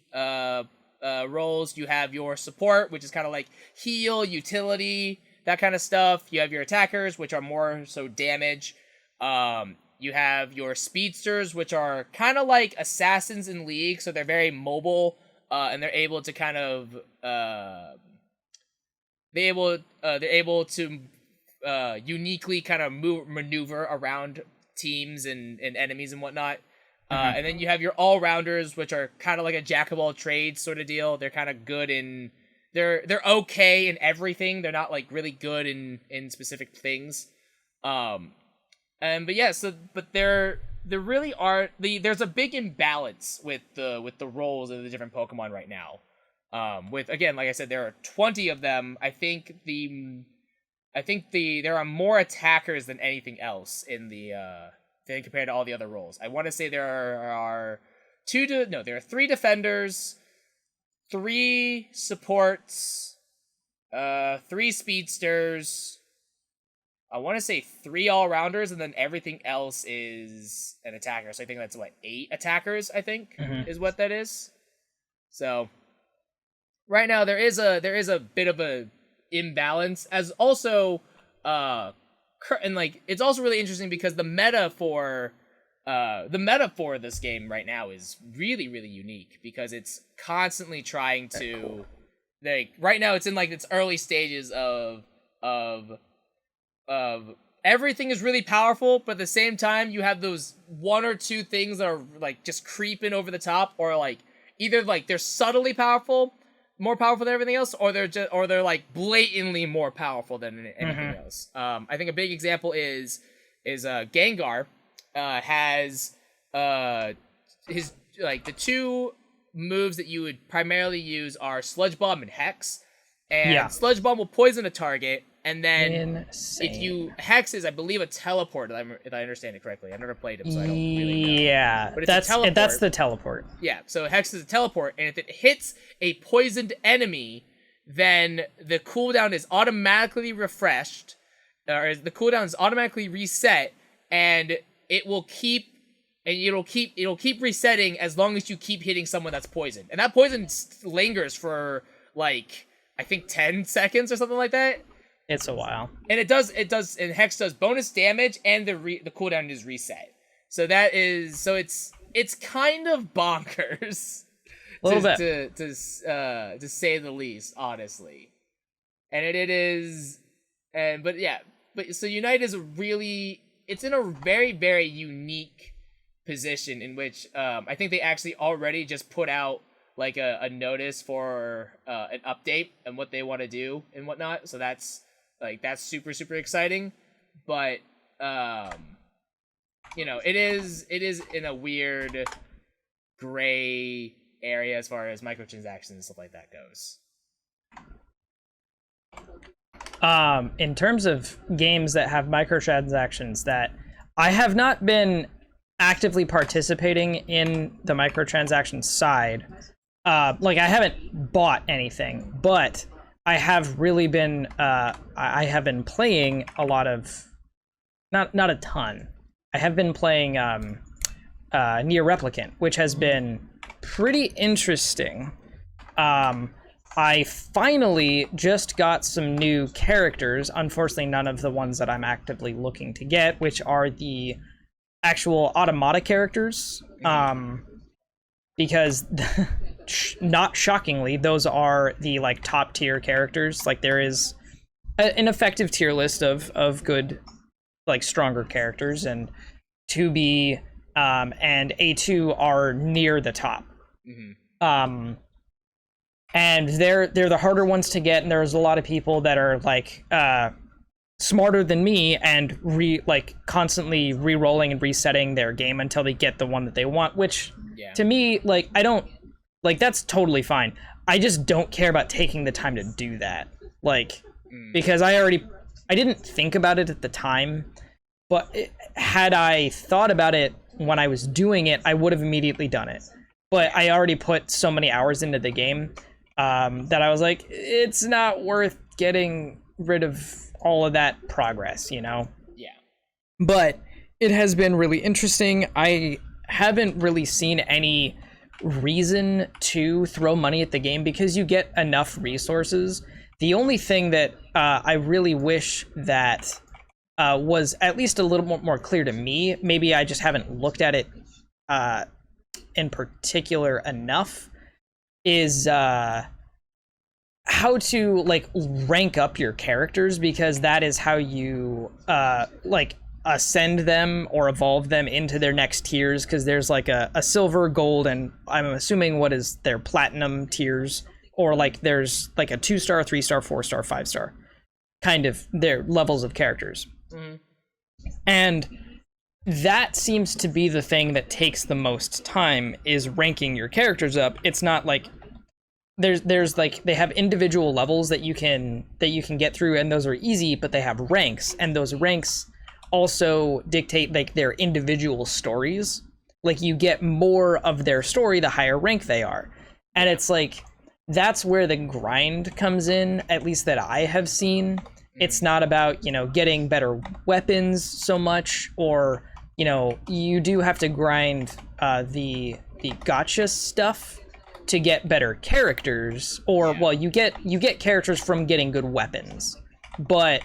roles. You have your support, which is kind of like heal, utility, that kind of stuff. You have your attackers, which are more so damage. You have your speedsters, which are kind of like assassins in League, so they're very mobile, and they're able to kind of they're able to uniquely kind of maneuver around teams and enemies and whatnot. And then you have your all-rounders, which are kind of like a jack-of-all-trades sort of deal. They're kind of good in... They're okay in everything. They're not, like, really good in specific things. But yeah, but there really are... There's a big imbalance with the roles of the different Pokemon right now. With, again, like I said, there are 20 of them. I think there are more attackers than anything else in than compared to all the other roles. I want to say there are 3 defenders, 3 supports, 3 speedsters. I want to say 3 all-rounders, and then everything else is an attacker. So I think that's 8 attackers, I think, is what that is. So right now there is a bit of a imbalance, as also and like it's also really interesting because the meta for this game right now is really, really unique, because it's constantly trying to like, right now it's in like its early stages of everything is really powerful, but at the same time you have those 1 or 2 things that are like just creeping over the top, or like either like they're subtly powerful, more powerful than everything else, or they're like blatantly more powerful than anything else. I think a big example is Gengar has his, like, the 2 moves that you would primarily use are Sludge Bomb and Hex. And Sludge Bomb will poison a target, and then if you... Hex is, I believe, a teleport, if I understand it correctly. I've never played him, so I don't really know. Yeah, but that's the teleport. Yeah, so Hex is a teleport, and if it hits a poisoned enemy, then the cooldown is automatically refreshed, or the cooldown is automatically reset, and it'll keep resetting as long as you keep hitting someone that's poisoned. And that poison lingers for like, I think 10 seconds or something like that. It's a while. And it does, and Hex does bonus damage, and the cooldown is reset. So it's kind of bonkers. A little bit. To say the least, honestly. And it is, so Unite is it's in a very, very unique position in which I think they actually already just put out like a notice for an update and what they want to do and whatnot. So that's super, super exciting. But it is in a weird gray area as far as microtransactions and stuff like that goes. In terms of games that have microtransactions, that I have not been actively participating in the microtransaction side. Like I haven't bought anything, but I have really been I have been playing a lot of, not a ton. I have been playing Near Replicant, which has been pretty interesting. I finally just got some new characters. Unfortunately, none of the ones that I'm actively looking to get, which are the actual automata characters. Because not shockingly, those are the like top tier characters. Like there is an effective tier list of good, like stronger characters, and 2B and A2 are near the top. And they're the harder ones to get, and there's a lot of people that are like smarter than me and constantly re-rolling and resetting their game until they get the one that they want, which to me, like, I don't like, that's totally fine. I just don't care about taking the time to do that, like, because I didn't think about it at the time, but had I thought about it when I was doing it, I would have immediately done it. But I already put so many hours into the game that I was like, it's not worth getting rid of all of that progress, you know? Yeah. But it has been really interesting. I haven't really seen any reason to throw money at the game because you get enough resources. The only thing that I really wish that was at least a little more clear to me, maybe I just haven't looked at it in particular enough, is how to like rank up your characters, because that is how you like ascend them or evolve them into their next tiers, because there's like a silver, gold, and I'm assuming what is their platinum tiers, or like there's like a 2-star, 3-star, 4-star, 5-star kind of their levels of characters. And that seems to be the thing that takes the most time, is ranking your characters up. It's not like there's like, they have individual levels that you can get through, and those are easy, but they have ranks, and those ranks also dictate like their individual stories. Like you get more of their story the higher rank they are. And it's like, that's where the grind comes in, at least that I have seen. It's not about, you know, getting better weapons so much, or, you know, you do have to grind the gotcha stuff to get better characters, or well, you get characters from getting good weapons, but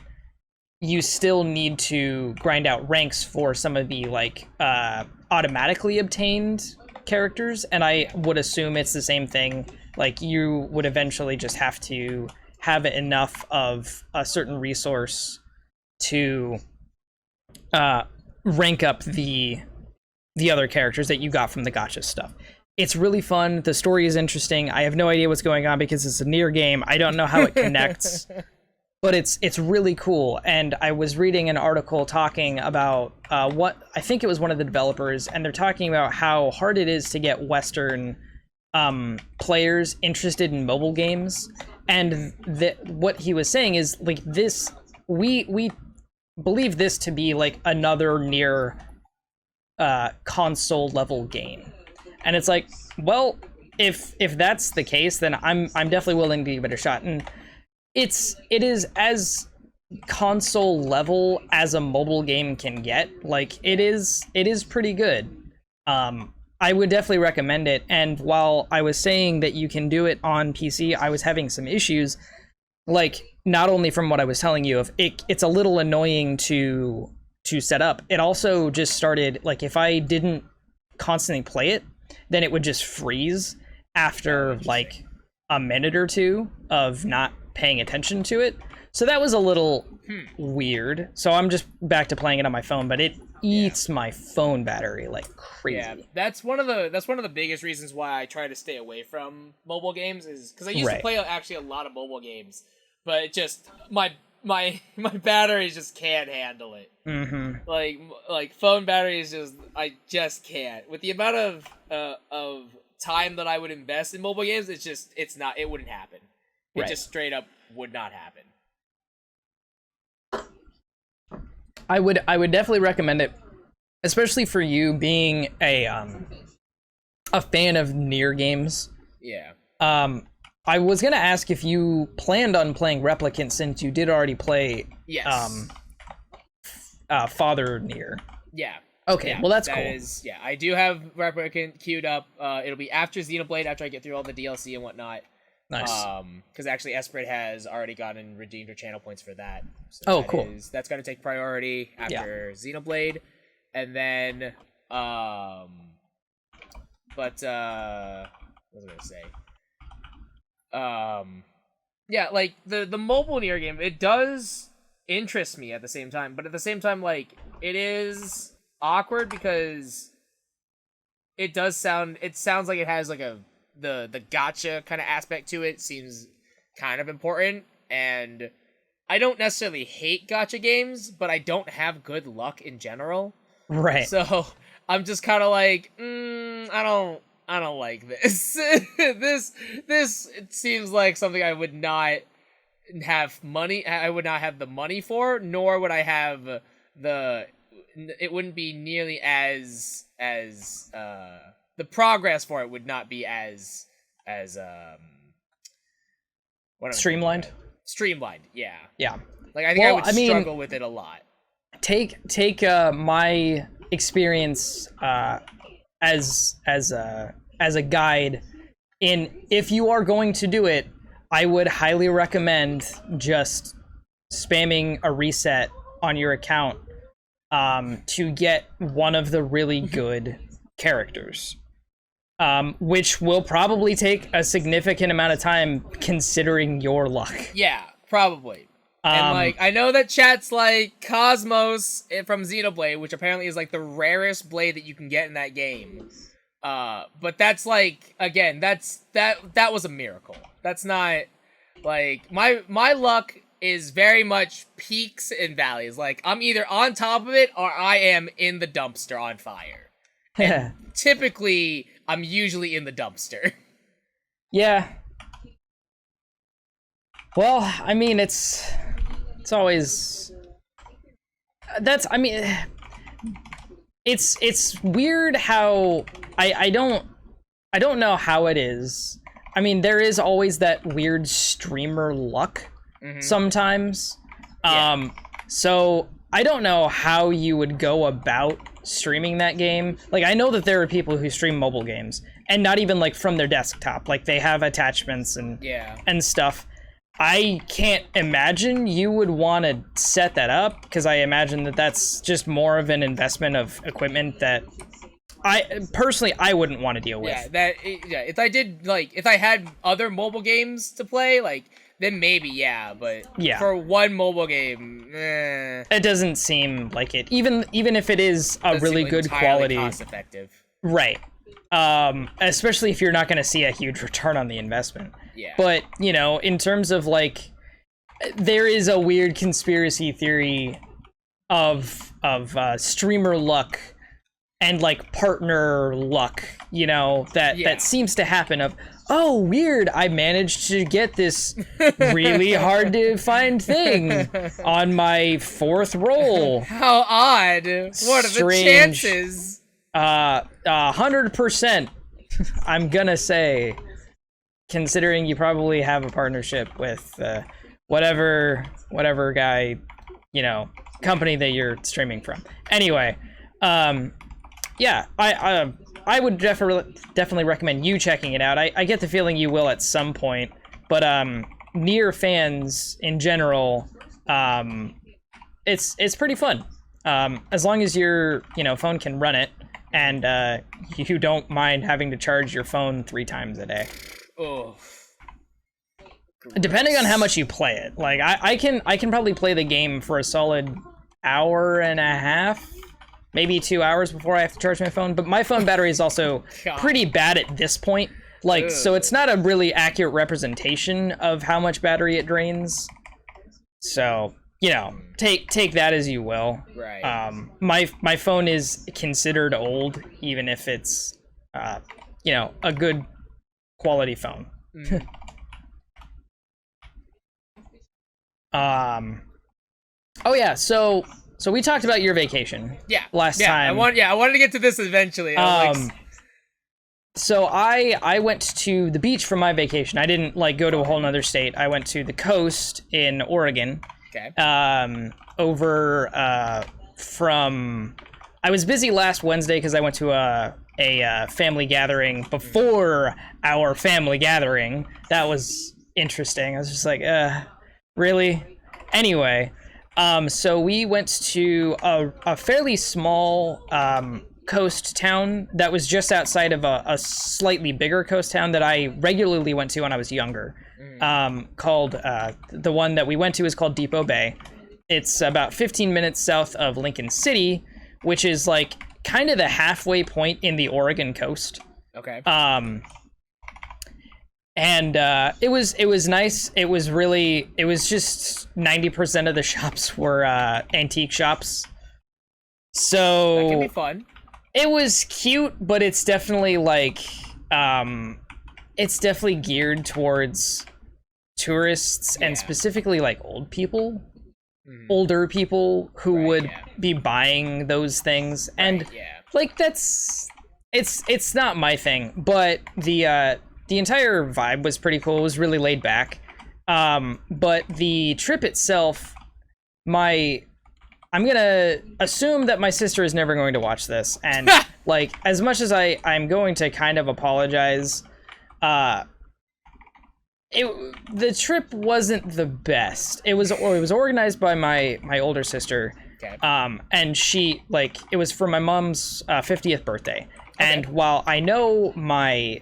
you still need to grind out ranks for some of the like automatically obtained characters. And I would assume it's the same thing. Like you would eventually just have to have enough of a certain resource to rank up the other characters that you got from the gotcha stuff. It's really fun. The story is interesting. I have no idea what's going on because it's a near game. I don't know how it connects, but it's really cool. And I was reading an article talking about what I think it was one of the developers, and they're talking about how hard it is to get Western players interested in mobile games. And what he was saying is like this, we believe this to be like another near console level game. And it's like, well, if that's the case, then I'm definitely willing to give it a shot. And it is as console level as a mobile game can get. Like it is pretty good. I would definitely recommend it. And while I was saying that you can do it on PC, I was having some issues. Like not only from what I was telling you of it's a little annoying to set up. It also just started like if I didn't constantly play it, then it would just freeze after like a minute or two of not paying attention to it. So that was a little weird. So I'm just back to playing it on my phone, but it eats my phone battery like crazy. Yeah, that's one of the biggest reasons why I try to stay away from mobile games, is because I used to play actually a lot of mobile games, but it just my battery just can't handle it. Like phone batteries I just can't. With the amount of time that I would invest in mobile games, it wouldn't happen. It just straight up would not happen. I would definitely recommend it, especially for you being a fan of Nier games. Yeah. I was gonna ask if you planned on playing Replicant since you did already play. Yes. Father Nier. Yeah. Okay, yeah, well that's that cool. Is, yeah, I do have Replicant queued up. It'll be after Xenoblade, after I get through all the DLC and whatnot. Nice. Because actually Esprit has already gotten redeemed her channel points for that. So oh, cool. That's going to take priority after Xenoblade. And then, what was I going to say? Yeah, like, the mobile Nier game, it does interest me at the same time. But at the same time, like, it is awkward because it sounds like it has, like, the gacha kind of aspect to it seems kind of important, and I don't necessarily hate gacha games, but I don't have good luck in general. Right. So I'm just kind of like, I don't like this. this it seems like something I would not have money. I would not have the money for, nor would I have it wouldn't be nearly as the progress for it would not be as streamlined. Streamlined, yeah. Yeah. Like I think I would struggle with it a lot. Take my experience as a guide. If you are going to do it, I would highly recommend just spamming a reset on your account to get one of the really good characters, which will probably take a significant amount of time considering your luck. Yeah, probably. And like I know that chat's like Cosmos from Xenoblade, which apparently is like the rarest blade that you can get in that game. But that's like, again, that was a miracle. That's not like my luck is very much peaks and valleys. Like I'm either on top of it or I am in the dumpster on fire. And typically I'm usually in the dumpster. Yeah. Well, I mean, it's always it's weird how I don't know how it is. I mean, there is always that weird streamer luck sometimes. Yeah. So I don't know how you would go about streaming that game. Like, I know that there are people who stream mobile games and not even like from their desktop. Like they have attachments and stuff. I can't imagine you would want to set that up, because I imagine that that's just more of an investment of equipment that I wouldn't want to deal with. If I had other mobile games to play, like, then maybe, but for one mobile game, it doesn't seem like it. Even if it is a really good quality, cost effective, right? Especially if you're not going to see a huge return on the investment. Yeah. But, you know, in terms of, like, there is a weird conspiracy theory of streamer luck and, like, partner luck, you know, that seems to happen of, oh, weird, I managed to get this really hard to find thing on my fourth roll. How odd. What are the chances? 100%, I'm gonna say, considering you probably have a partnership with whatever guy, you know, company that you're streaming from. Anyway, yeah, I would definitely recommend you checking it out. I get the feeling you will at some point, but Nier fans in general, it's pretty fun. As long as your phone can run it, and you don't mind having to charge your phone 3 times a day. Oh. Depending on how much you play it. Like I can probably play the game for a solid hour and a half, maybe 2 hours before I have to charge my phone. But my phone battery is also pretty bad at this point. Like, so it's not a really accurate representation of how much battery it drains. So, you know, take that as you will. Right. My phone is considered old, even if it's a good quality phone. Oh yeah, so So we talked about your vacation. Yeah. Last time. I wanted to get to this eventually. So I went to the beach for my vacation. I didn't like go to a whole nother state. I went to the coast in Oregon. Okay. I was busy last Wednesday because I went to a family gathering before our family gathering. That was interesting. I was just like, really? Anyway, so we went to a fairly small coast town that was just outside of a slightly bigger coast town that I regularly went to when I was younger. Called the one that we went to is called Depot Bay. It's about 15 minutes south of Lincoln City, which is like kind of the halfway point in the Oregon coast. Okay. And it was nice. It was just 90% of the shops were antique shops. So that can be fun. It was cute, but it's definitely like it's definitely geared towards tourists and specifically like older people who would be buying those things. And like it's not my thing, but the entire vibe was pretty cool. It was really laid back. But the trip itself, I'm gonna assume that my sister is never going to watch this, and like as much as I'm going to kind of apologize, the trip wasn't the best. It was organized by my older sister, and she it was for my mom's 50th birthday, and while I know my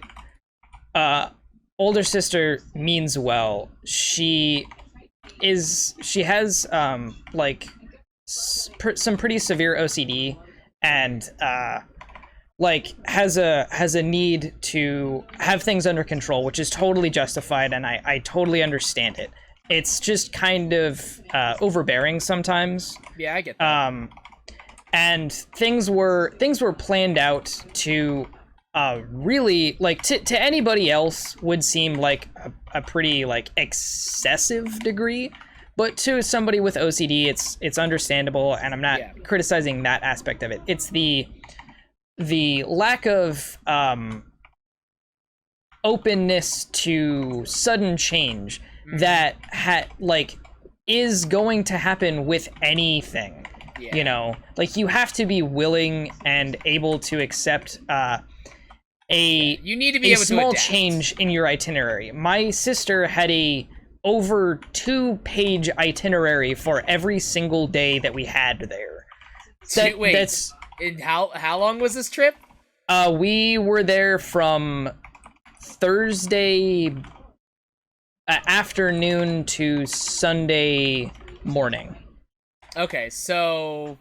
older sister means well, she has some pretty severe OCD and has a need to have things under control, which is totally justified, and I totally understand it. It's just kind of overbearing sometimes. Yeah, I get that. And things were planned out to really to anybody else would seem like a pretty excessive degree. But to somebody with OCD, it's understandable, and I'm not criticizing that aspect of it. It's the lack of openness to sudden change that is going to happen with anything. Yeah. You know, you have to be willing and able to accept you need to be able small to adapt. Change in your itinerary. My sister had a over 2-page itinerary for every single day that we had there. And how long was this trip? We were there from Thursday afternoon to Sunday morning. Okay, so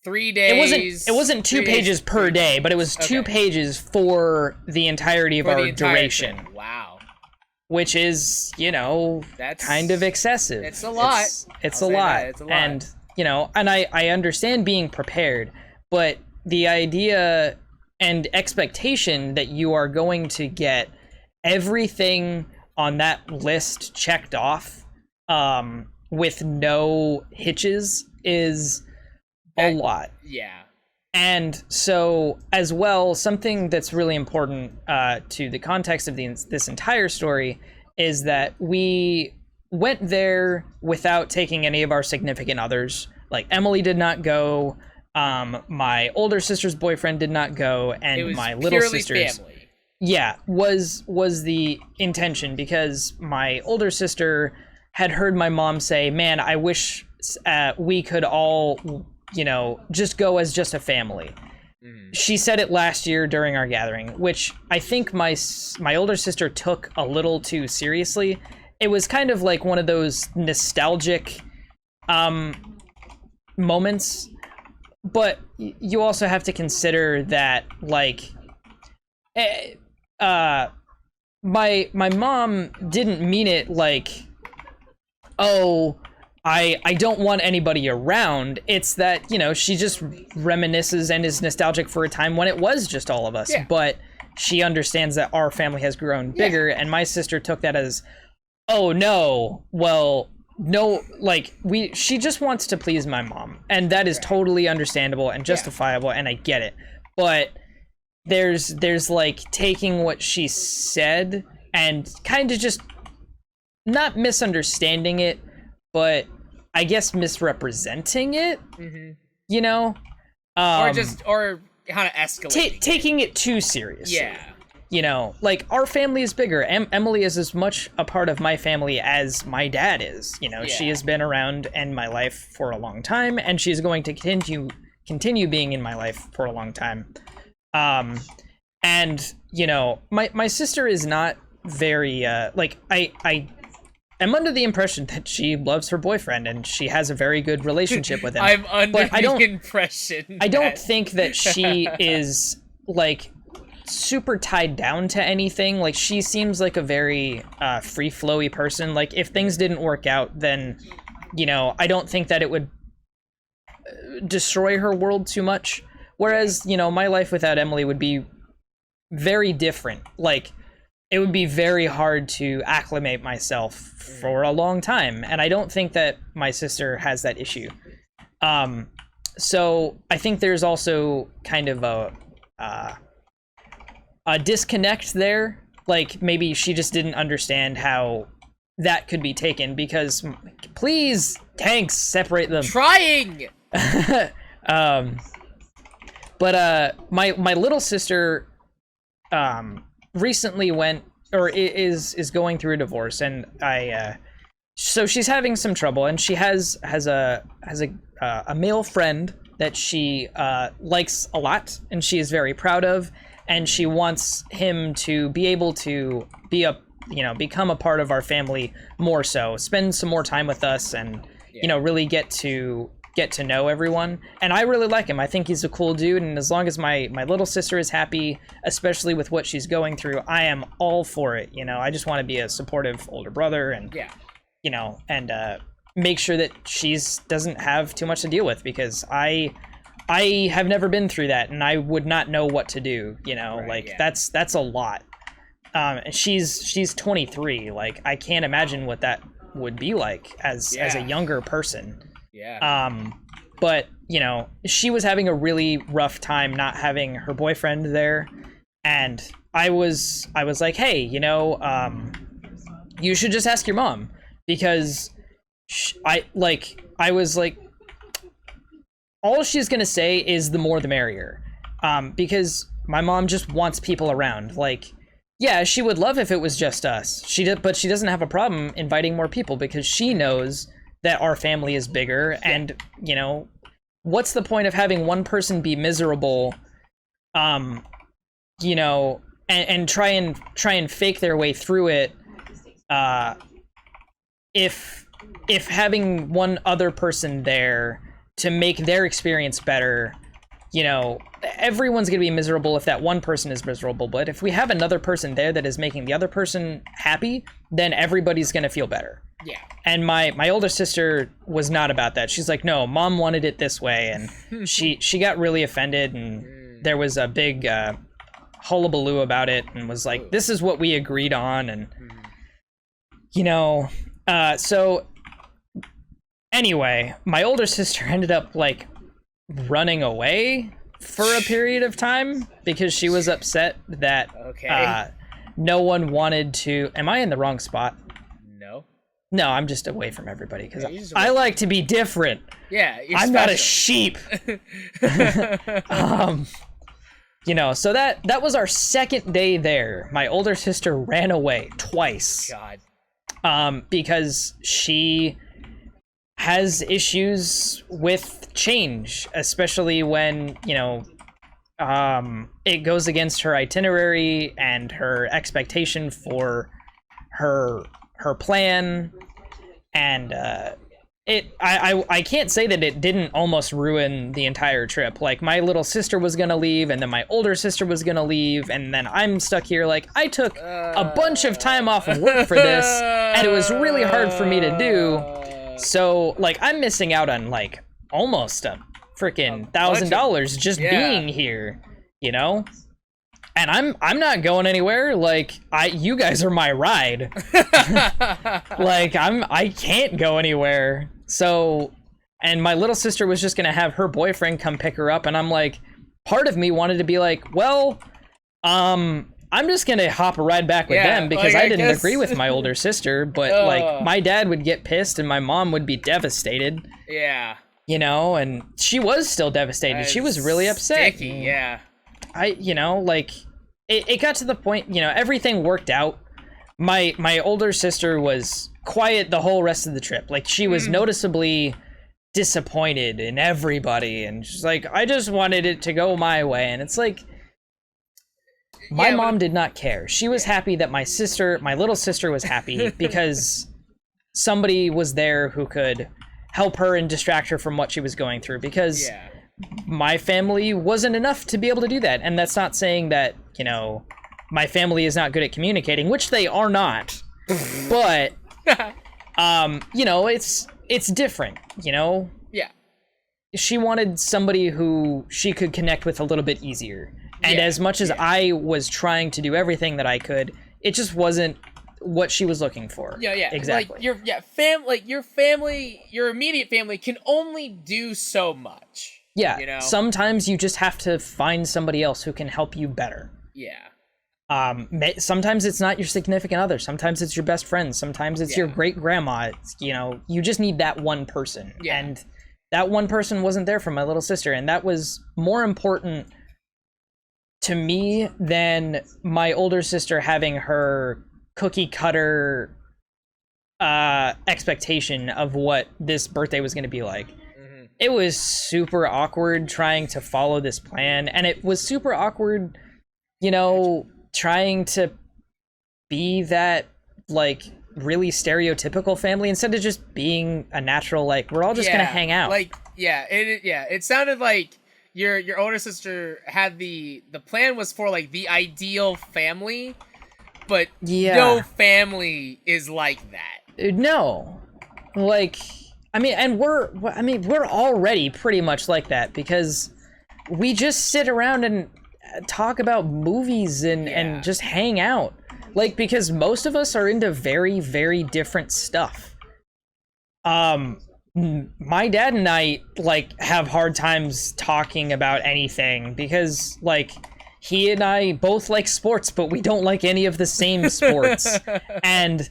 3 days. It wasn't 2 pages per day, but it was 2 pages for the entirety of our duration. Trip. Wow. Which is, that's kind of excessive. It's a lot. It's a lot. And, and I understand being prepared, but the idea and expectation that you are going to get everything on that list checked off with no hitches is a lot. Yeah. And so, as well, something that's really important to the context of this entire story is that we went there without taking any of our significant others. Like, Emily did not go, my older sister's boyfriend did not go, and my little sister's family. Yeah, was the intention, because my older sister had heard my mom say, "Man, I wish we could all, just go as just a family." She said it last year during our gathering, which I think my older sister took a little too seriously. It was kind of like one of those nostalgic moments, but you also have to consider that my mom didn't mean it like, oh, I don't want anybody around. It's that, she just reminisces and is nostalgic for a time when it was just all of us. Yeah. But she understands that our family has grown bigger, and my sister took that as, oh no, well, no, like, she just wants to please my mom, and that is totally understandable and justifiable, and I get it. But there's like taking what she said and kind of just not misunderstanding it, but I guess misrepresenting it, you know? Or kind of escalating. Taking it too serious. Yeah. You know, like, our family is bigger. Emily is as much a part of my family as my dad is. You know, she has been around in my life for a long time, and she's going to continue being in my life for a long time. And, you know, my sister is not very, like, I am under the impression that she loves her boyfriend, and she has a very good relationship with him. I'm under the impression I don't think that she is, like, super tied down to anything. Like, she seems like a very free flowy person. Like, if things didn't work out, then, you know, I don't think that it would destroy her world too much. Whereas, you know, my life without Emily would be very different. Like, it would be very hard to acclimate myself for a long time, and I don't think that my sister has that issue. So I think there's also kind of a disconnect there. Like, maybe she just didn't understand how that could be taken, because please, tanks, separate them. Trying. But my little sister recently went, or is going through a divorce, and so she's having some trouble, and she has a male friend that she likes a lot, and she is very proud of, and she wants him to be able to become a part of our family more, so spend some more time with us, and you know, really get to know everyone. And I really like him. I think he's a cool dude, and as long as my little sister is happy, especially with what she's going through, I am all for it. You know, I just want to be a supportive older brother, and you know, and make sure that she's doesn't have too much to deal with, because I have never been through that, and I would not know what to do, you know. That's a lot. And she's 23. Like, I can't imagine what that would be like as a younger person. But you know, she was having a really rough time not having her boyfriend there, and I was like, hey, you know, you should just ask your mom, because I was like, all she's gonna say is the more the merrier, because my mom just wants people around. Like, yeah, she would love if it was just us. But she doesn't have a problem inviting more people, because she knows that our family is bigger, and you know, what's the point of having one person be miserable, you know, and try and fake their way through it, if having one other person there to make their experience better, you know, everyone's gonna be miserable if that one person is miserable, but if we have another person there that is making the other person happy, then everybody's gonna feel better. Yeah. And my older sister was not about that. She's like, no, mom wanted it this way, and she got really offended, and there was a big hullabaloo about it, and was like, this is what we agreed on, and you know, so anyway, my older sister ended up like running away for a period of time, because she was upset that no one wanted to. Am I in the wrong spot? No, I'm just away from everybody, because I like to be different. Yeah, I'm not a sheep. You know, so that was our second day there. My older sister ran away twice. God. Because she has issues with change, especially when, you know, it goes against her itinerary and her expectation for her plan, and I can't say that it didn't almost ruin the entire trip. Like, my little sister was gonna leave, and then my older sister was gonna leave, and then I'm stuck here. Like, I took a bunch of time off of work for this, and it was really hard for me to do. So, like, I'm missing out on, like, almost a freaking $1,000 just being here, you know? and I'm not going anywhere. Like, you guys are my ride. Like, I can't go anywhere. So, and my little sister was just gonna have her boyfriend come pick her up, and I'm like, part of me wanted to be like, well, I'm just gonna hop a ride back with them because I didn't agree with my older sister, but like my dad would get pissed and my mom would be devastated. Yeah. You know, and she was still devastated. She was really upset. Sticky, yeah. Like it got to the point, everything worked out. My older sister was quiet the whole rest of the trip. Like she was noticeably disappointed in everybody, and she's like, I just wanted it to go my way. And it's like, my mom did not care. She was happy that my little sister was happy because somebody was there who could help her and distract her from what she was going through, because my family wasn't enough to be able to do that. And that's not saying that, my family is not good at communicating, which they are not. But it's different, Yeah. She wanted somebody who she could connect with a little bit easier. And as much as I was trying to do everything that I could, it just wasn't what she was looking for. Yeah, exactly. Like your family, your immediate family can only do so much. Yeah, sometimes you just have to find somebody else who can help you better. Yeah. Sometimes it's not your significant other. Sometimes it's your best friend. Sometimes it's your great grandma. You just need that one person. Yeah. And that one person wasn't there for my little sister, and that was more important to me than my older sister having her cookie cutter expectation of what this birthday was going to be like. It was super awkward trying to follow this plan, and it was super awkward, trying to be that like really stereotypical family instead of just being a natural, like, we're all just gonna hang out. Like, it sounded like your older sister had the plan was for like the ideal family, but no family is like that. No, like, we're already pretty much like that because we just sit around and talk about movies and just hang out. Like, because most of us are into very, very different stuff. My dad and I, like, have hard times talking about anything because, like, he and I both like sports, but we don't like any of the same sports. And,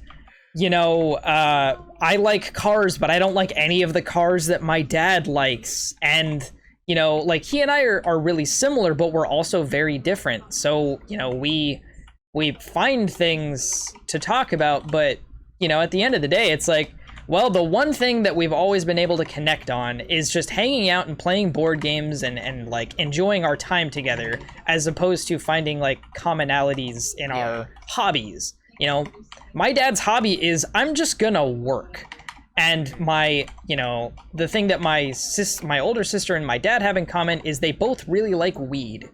I like cars, but I don't like any of the cars that my dad likes. And, like, he and I are really similar, but we're also very different. So, we find things to talk about, but, at the end of the day, it's like, well, the one thing that we've always been able to connect on is just hanging out and playing board games and like enjoying our time together, as opposed to finding like commonalities in our hobbies. My dad's hobby is I'm just gonna work. And my, the thing that my older sister and my dad have in common is they both really like weed.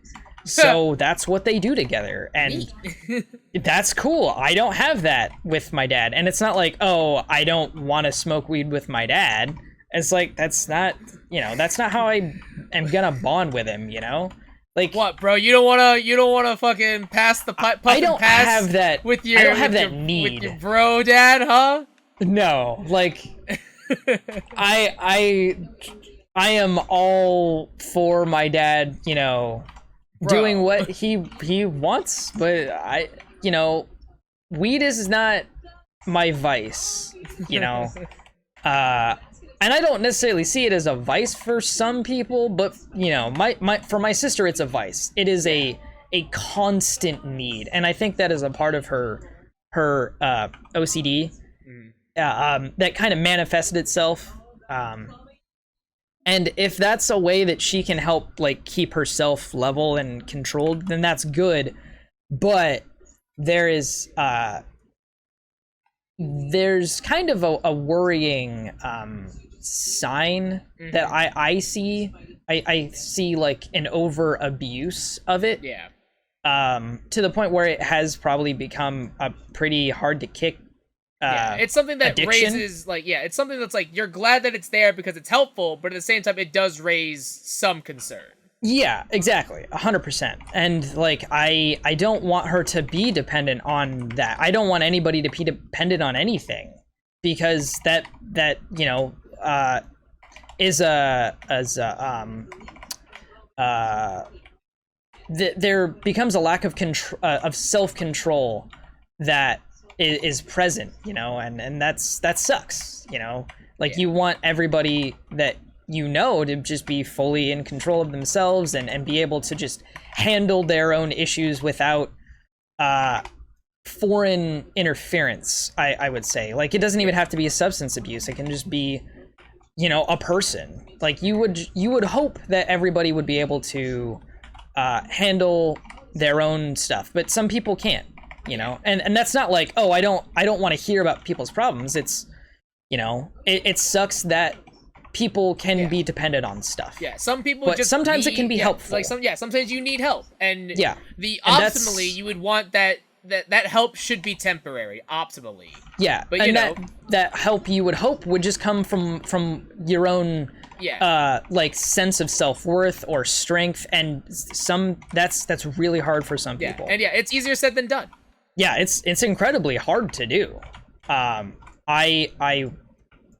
So that's what they do together, and that's cool. I don't have that with my dad, and it's not like, oh, I don't want to smoke weed with my dad. It's like, that's not how I am gonna bond with him, Like, what, bro? You don't wanna fucking pass the puff I don't and pass have that. with your I don't have with that your, need with your bro dad, huh? No, like, I am all for my dad, doing what he wants, but weed is not my vice, and I don't necessarily see it as a vice for some people, but for my sister, it's a vice. It is a constant need, and I think that is a part of her OCD that kind of manifested itself. And if that's a way that she can help, like, keep herself level and controlled, then that's good. But there's kind of a worrying sign that I see. I see like an over abuse of it. Yeah. To the point where it has probably become a pretty hard to kick. It's something that addiction. raises, like, it's something that's like, you're glad that it's there because it's helpful, but at the same time, it does raise some concern. Yeah, exactly. 100%. And like, I don't want her to be dependent on that. I don't want anybody to be dependent on anything, because that, you know, is there becomes a lack of control, of self-control that is present, you know, and that sucks, you know. Like, you want everybody that you know to just be fully in control of themselves and be able to just handle their own issues without foreign interference, I would say. Like, it doesn't even have to be a substance abuse. It can just be, you know, a person. Like, you would hope that everybody would be able to handle their own stuff, but some people can't, you know. And that's not like, oh, I don't want to hear about people's problems. It's, you know, it sucks that people can be dependent on stuff. Yeah, some people but just sometimes need, it can be helpful. Like sometimes you need help, and and optimally you would want that help should be temporary. Optimally. Yeah, but and you know, that help you would hope would just come from your own like sense of self-worth or strength, and that's really hard for some people. And it's easier said than done. Yeah, it's incredibly hard to do. I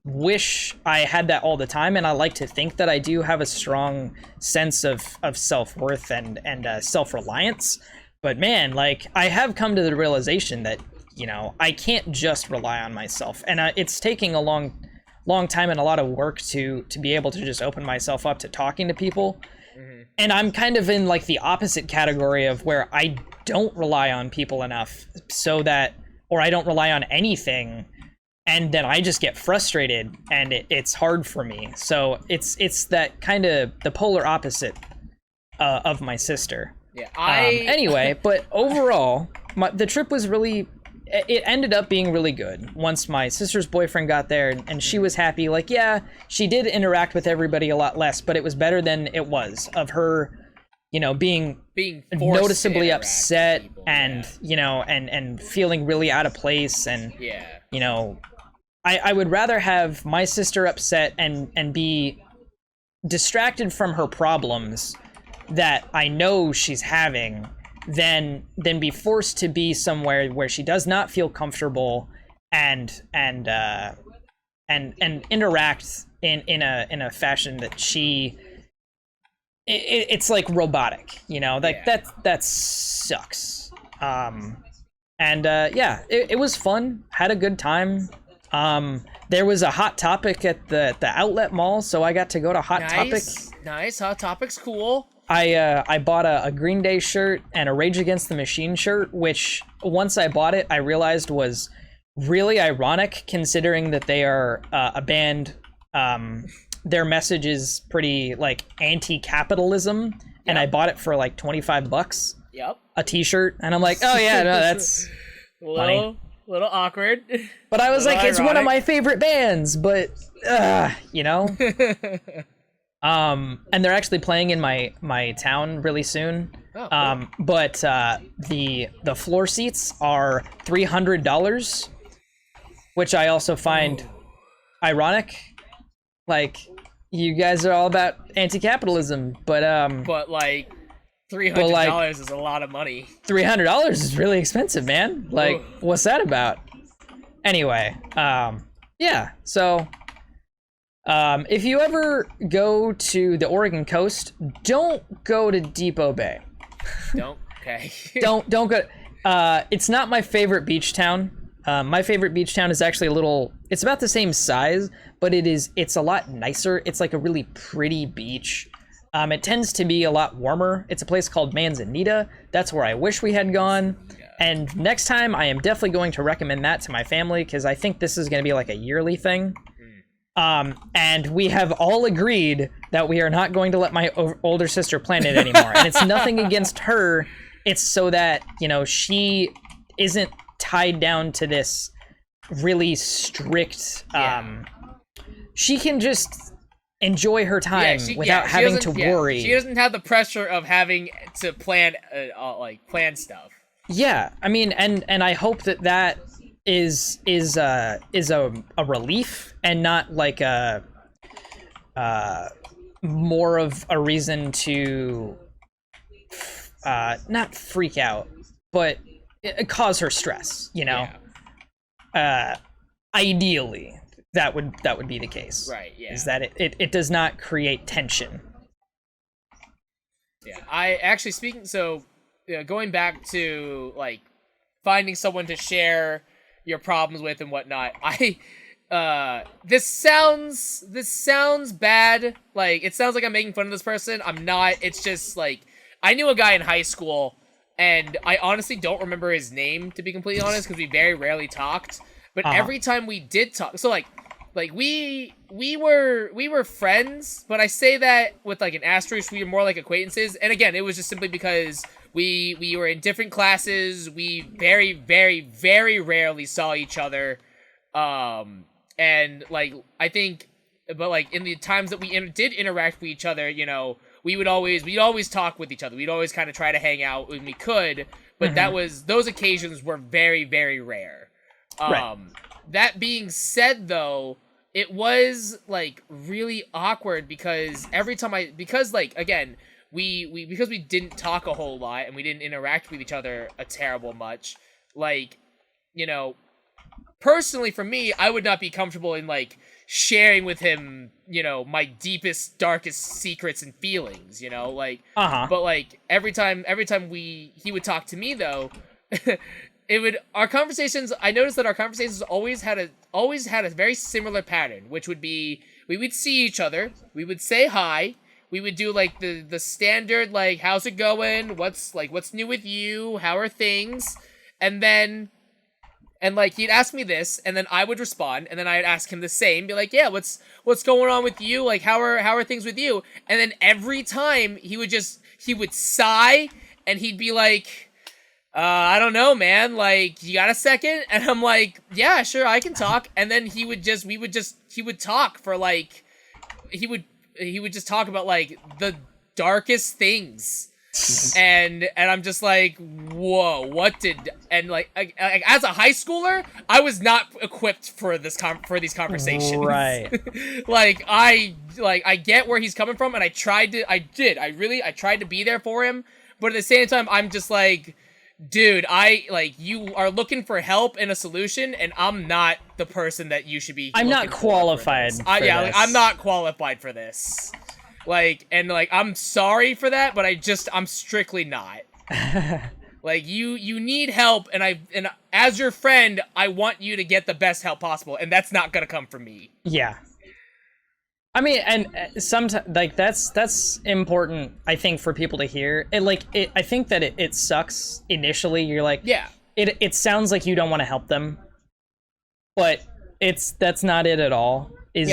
wish I had that all the time, and I like to think that I do have a strong sense of self-worth and self-reliance. But man, like, I have come to the realization that, you know, I can't just rely on myself, and it's taking a long time and a lot of work to be able to just open myself up to talking to people. And I'm kind of in like the opposite category of where I don't rely on people enough, or I don't rely on anything, and then I just get frustrated, and it's hard for me. So it's that kind of the polar opposite of my sister. Yeah, anyway, but overall, the trip was it ended up being really good once my sister's boyfriend got there, and she was happy. Like, yeah, she did interact with everybody a lot less, but it was better than it was of her, you know, being noticeably upset and, you know, and feeling really out of place. And, you know, I would rather have my sister upset and be distracted from her problems that I know she's having than be forced to be somewhere where she does not feel comfortable and interact in a fashion that it's like robotic, you know, like that sucks. It was fun, had a good time. There was a Hot Topic at the outlet mall, so I got to go to Hot Topic. Nice, Hot Topic's cool. I bought a Green Day shirt and a Rage Against the Machine shirt, which once I bought it, I realized was really ironic considering that they are a band. Their message is pretty like anti-capitalism, and I bought it for like $25. Yep. A t-shirt, and I'm like, oh yeah, no, that's funny. Little awkward. But I was like, ironic. It's one of my favorite bands, but you know. And they're actually playing in my town really soon. Oh, cool. But the floor seats are $300, which I also find ironic. Like, you guys are all about anti-capitalism, but like $300 is a lot of money. $300 is really expensive, man. Like, what's that about? Anyway, yeah. So, if you ever go to the Oregon coast, don't go to Depot Bay. Okay. don't go. It's not my favorite beach town. My favorite beach town is actually it's about the same size, but it's a lot nicer. It's like a really pretty beach. It tends to be a lot warmer. It's a place called Manzanita. That's where I wish we had gone. And next time, I am definitely going to recommend that to my family, because I think this is going to be like a yearly thing. And we have all agreed that we are not going to let my older sister plan it anymore. And it's nothing against her. It's so that, you know, she isn't tied down to this really strict, she can just enjoy her time without having to worry. She doesn't have the pressure of having to plan stuff. Yeah, I mean, and I hope that is a relief and not like a more of a reason to not freak out, but cause her stress, you know? Yeah. Ideally, that would be the case. Right, yeah. Is that it does not create tension. Yeah, I actually going back to like finding someone to share your problems with and whatnot. This sounds bad. Like, it sounds like I'm making fun of this person. I'm not. It's just like I knew a guy in high school, and I honestly don't remember his name, to be completely honest, because we very rarely talked. But every time we did talk, so like we were friends, but I say that with like an asterisk. We were more like acquaintances, and again, it was just simply because we were in different classes. We very, very, very rarely saw each other, and like I think, but like in the times that we did interact with each other, you know, we'd always talk with each other. We'd always kind of try to hang out when we could, but those occasions were very, very rare. Right. That being said, though, it was like really awkward because every time because we didn't talk a whole lot and we didn't interact with each other a terrible much. Like, you know, personally for me, I would not be comfortable in like sharing with him, you know, my deepest, darkest secrets and feelings, you know, like, but like every time he would talk to me though, our conversations, I noticed that our conversations always had a very similar pattern, which would be, we would see each other, we would say hi, we would do like the standard, like, how's it going? What's new with you? How are things? And like, he'd ask me this, and then I would respond, and then I'd ask him the same, be like, yeah, what's going on with you? Like, how are things with you? And then every time he would sigh, and he'd be like, I don't know, man, like, you got a second? And I'm like, yeah, sure, I can talk. And then he would talk for like, he would just talk about like the darkest things. And I'm just like, whoa, and like, as a high schooler, I was not equipped for these conversations. Right. I get where he's coming from, and I tried to be there for him, but at the same time, I'm just like, dude, you are looking for help and a solution, and I'm not the person that you should be. I'm not qualified for this. Like, I'm not qualified for this. Like, and like, I'm sorry for that, but I'm strictly not. Like, you need help, and as your friend, I want you to get the best help possible, and that's not gonna come from me. Yeah. I mean, and sometimes, like, that's important, I think, for people to hear. I think that it sucks initially. You're like, yeah, it sounds like you don't want to help them, but that's not it at all. It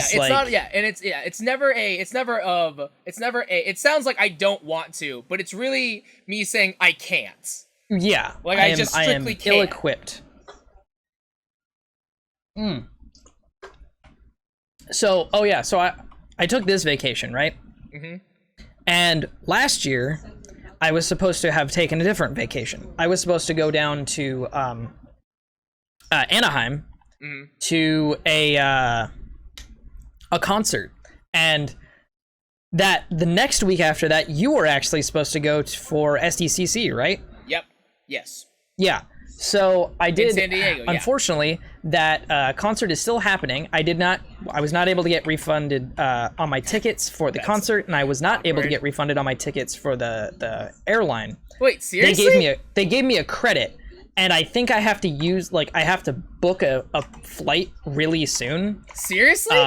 sounds like I don't want to, but it's really me saying I can't. Yeah. Like, I just strictly can't. Ill-equipped. So, I took this vacation, right? Mm-hmm. And last year, I was supposed to have taken a different vacation. I was supposed to go down to Anaheim to a concert, and that the next week after that, you were actually supposed to go for SDCC, right? Yep. Yes. Yeah. So I did. In San Diego. Yeah. Unfortunately, that concert is still happening. I was not able to get refunded on my tickets for the concert, and I was not able to get refunded on my tickets for the airline. Wait, seriously? They gave me a credit, and I think I have to book a flight really soon. Seriously?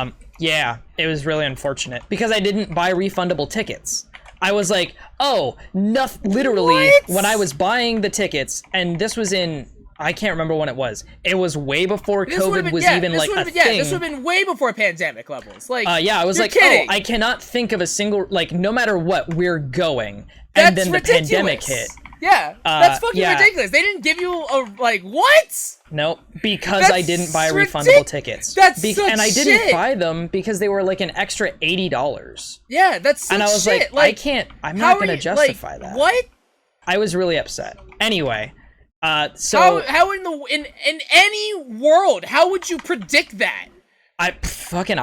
Yeah, it was really unfortunate because I didn't buy refundable tickets. I was like, oh, literally, what? When I was buying the tickets, and this was I can't remember when it was. It was way before COVID was even like a thing. Yeah, this would have been way before pandemic levels. Like, I was like, kidding. I cannot think of a single, like, no matter what, we're going. That's and then ridiculous. The pandemic hit. Yeah, that's fucking ridiculous. They didn't give you what? Nope, because I didn't buy refundable tickets. That's and I didn't buy them because they were like an extra $80. Yeah, that's such and I was shit. like, I'm not gonna justify that. What? I was really upset. Anyway, so how in any world, how would you predict that? I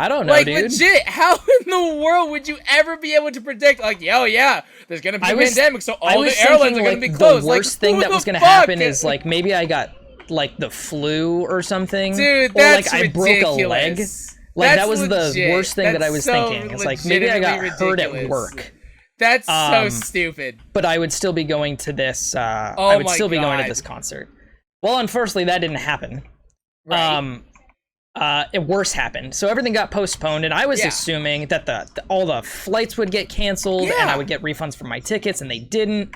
don't know, Like, dude. legit, how in the world would you ever be able to predict, like, yo, yeah, there's gonna be a pandemic, so all the airlines are gonna be closed. The worst thing that was gonna happen is, like, maybe I got, like, the flu or something. Dude, or, that's like, I broke a leg. Like, that was the worst thing that I was thinking. It's like, maybe I got hurt at work. That's so stupid. But I would still be going to this, I would still be going to this concert. Well, unfortunately, that didn't happen. Right. Worse happened. So everything got postponed, and I was assuming that all the flights would get canceled, and I would get refunds for my tickets, and they didn't.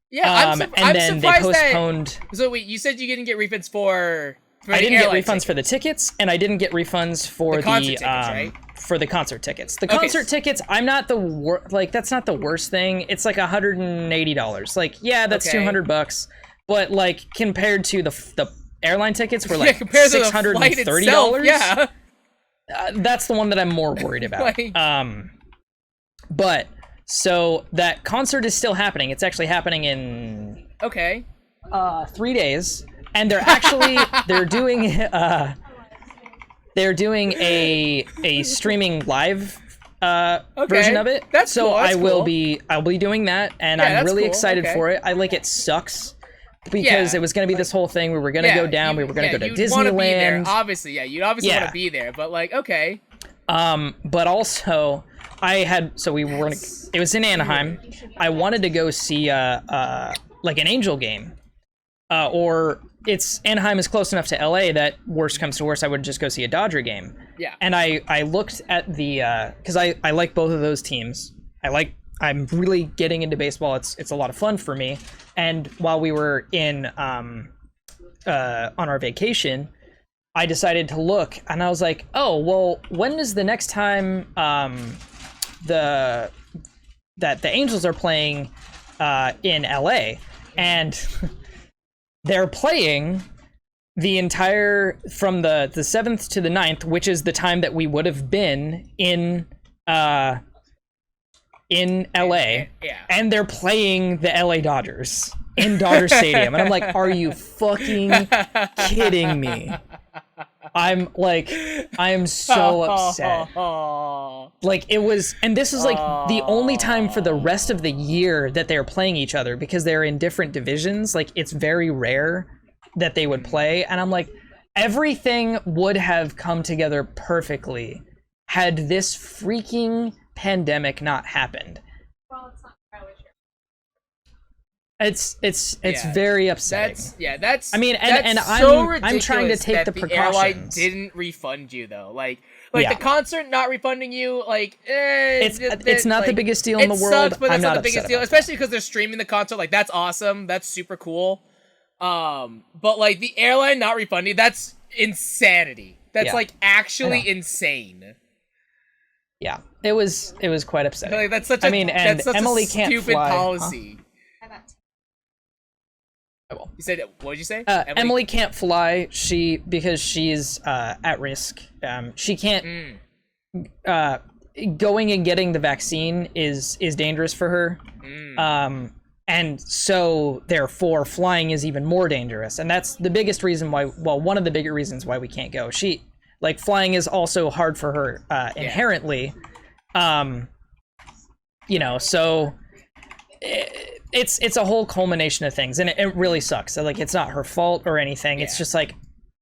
Yeah, I'm then they postponed. So wait, you said you didn't get refunds for I didn't get refunds for the tickets, and I didn't get refunds for the concert tickets, right? For the concert tickets. The concert tickets, I'm not the like, that's not the worst thing. It's like $180. Like, yeah, that's $200, but like compared to the airline tickets were like $630. Yeah, that's the one that I'm more worried about. But so that concert is still happening. It's actually happening in 3 days. And they're doing a streaming live version of it. That's so cool. I'll be doing that, and I'm really excited for it. It sucks because it was gonna be this whole thing. We were gonna go down. We were gonna go to Disneyland. Obviously, you'd obviously want to be there. But like, okay. But also it was in Anaheim. I wanted to go see like an Angel game. Or Anaheim is close enough to LA that worst comes to worst, I would just go see a Dodger game. Yeah. And I looked at the because I like both of those teams. I'm really getting into baseball. It's a lot of fun for me. And while we were on our vacation, I decided to look, and I was like, oh well, when is the next time that the Angels are playing in LA? And they're playing the entire from the 7th to the 9th, which is the time that we would have been in LA. And they're playing the LA Dodgers in Dodger Stadium. And I'm like, are you fucking kidding me? I am so upset. Like, it was, and this is like the only time for the rest of the year that they're playing each other, because they're in different divisions. Like, it's very rare that they would play, and I'm like, everything would have come together perfectly had this freaking pandemic not happened. Well, it's not entirely true. It's very upsetting. That's I'm trying to take the precautions. The airline didn't refund you though. Like the concert not refunding you, it's not the biggest deal in the world. Sucks, but that's I'm not the biggest deal, especially because they're streaming the concert. Like, that's awesome. That's super cool. But like the airline not refunding, that's insanity. That's actually insane. Yeah, it was quite upsetting. Like, that's such Emily can't stupid fly. policy. Huh? Well. You said, what did you say? Emily can't fly. Because she's at risk. She can't. Going and getting the vaccine is dangerous for her. And so therefore flying is even more dangerous, and that's the biggest reason why. Well, one of the bigger reasons why we can't go. Flying is also hard for her inherently. So. It's a whole culmination of things, and it really sucks. So, like, it's not her fault or anything. It's just like,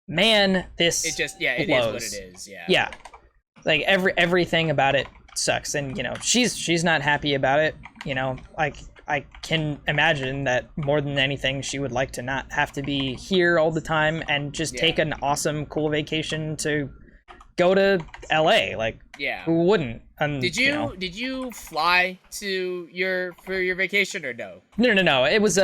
man, this it is what it is. Yeah, like everything about it sucks, and she's not happy about it. Like, I can imagine that more than anything, she would like to not have to be here all the time and just take an awesome, cool vacation to go to LA. Like, who wouldn't? Did you fly for your vacation or no? No. It was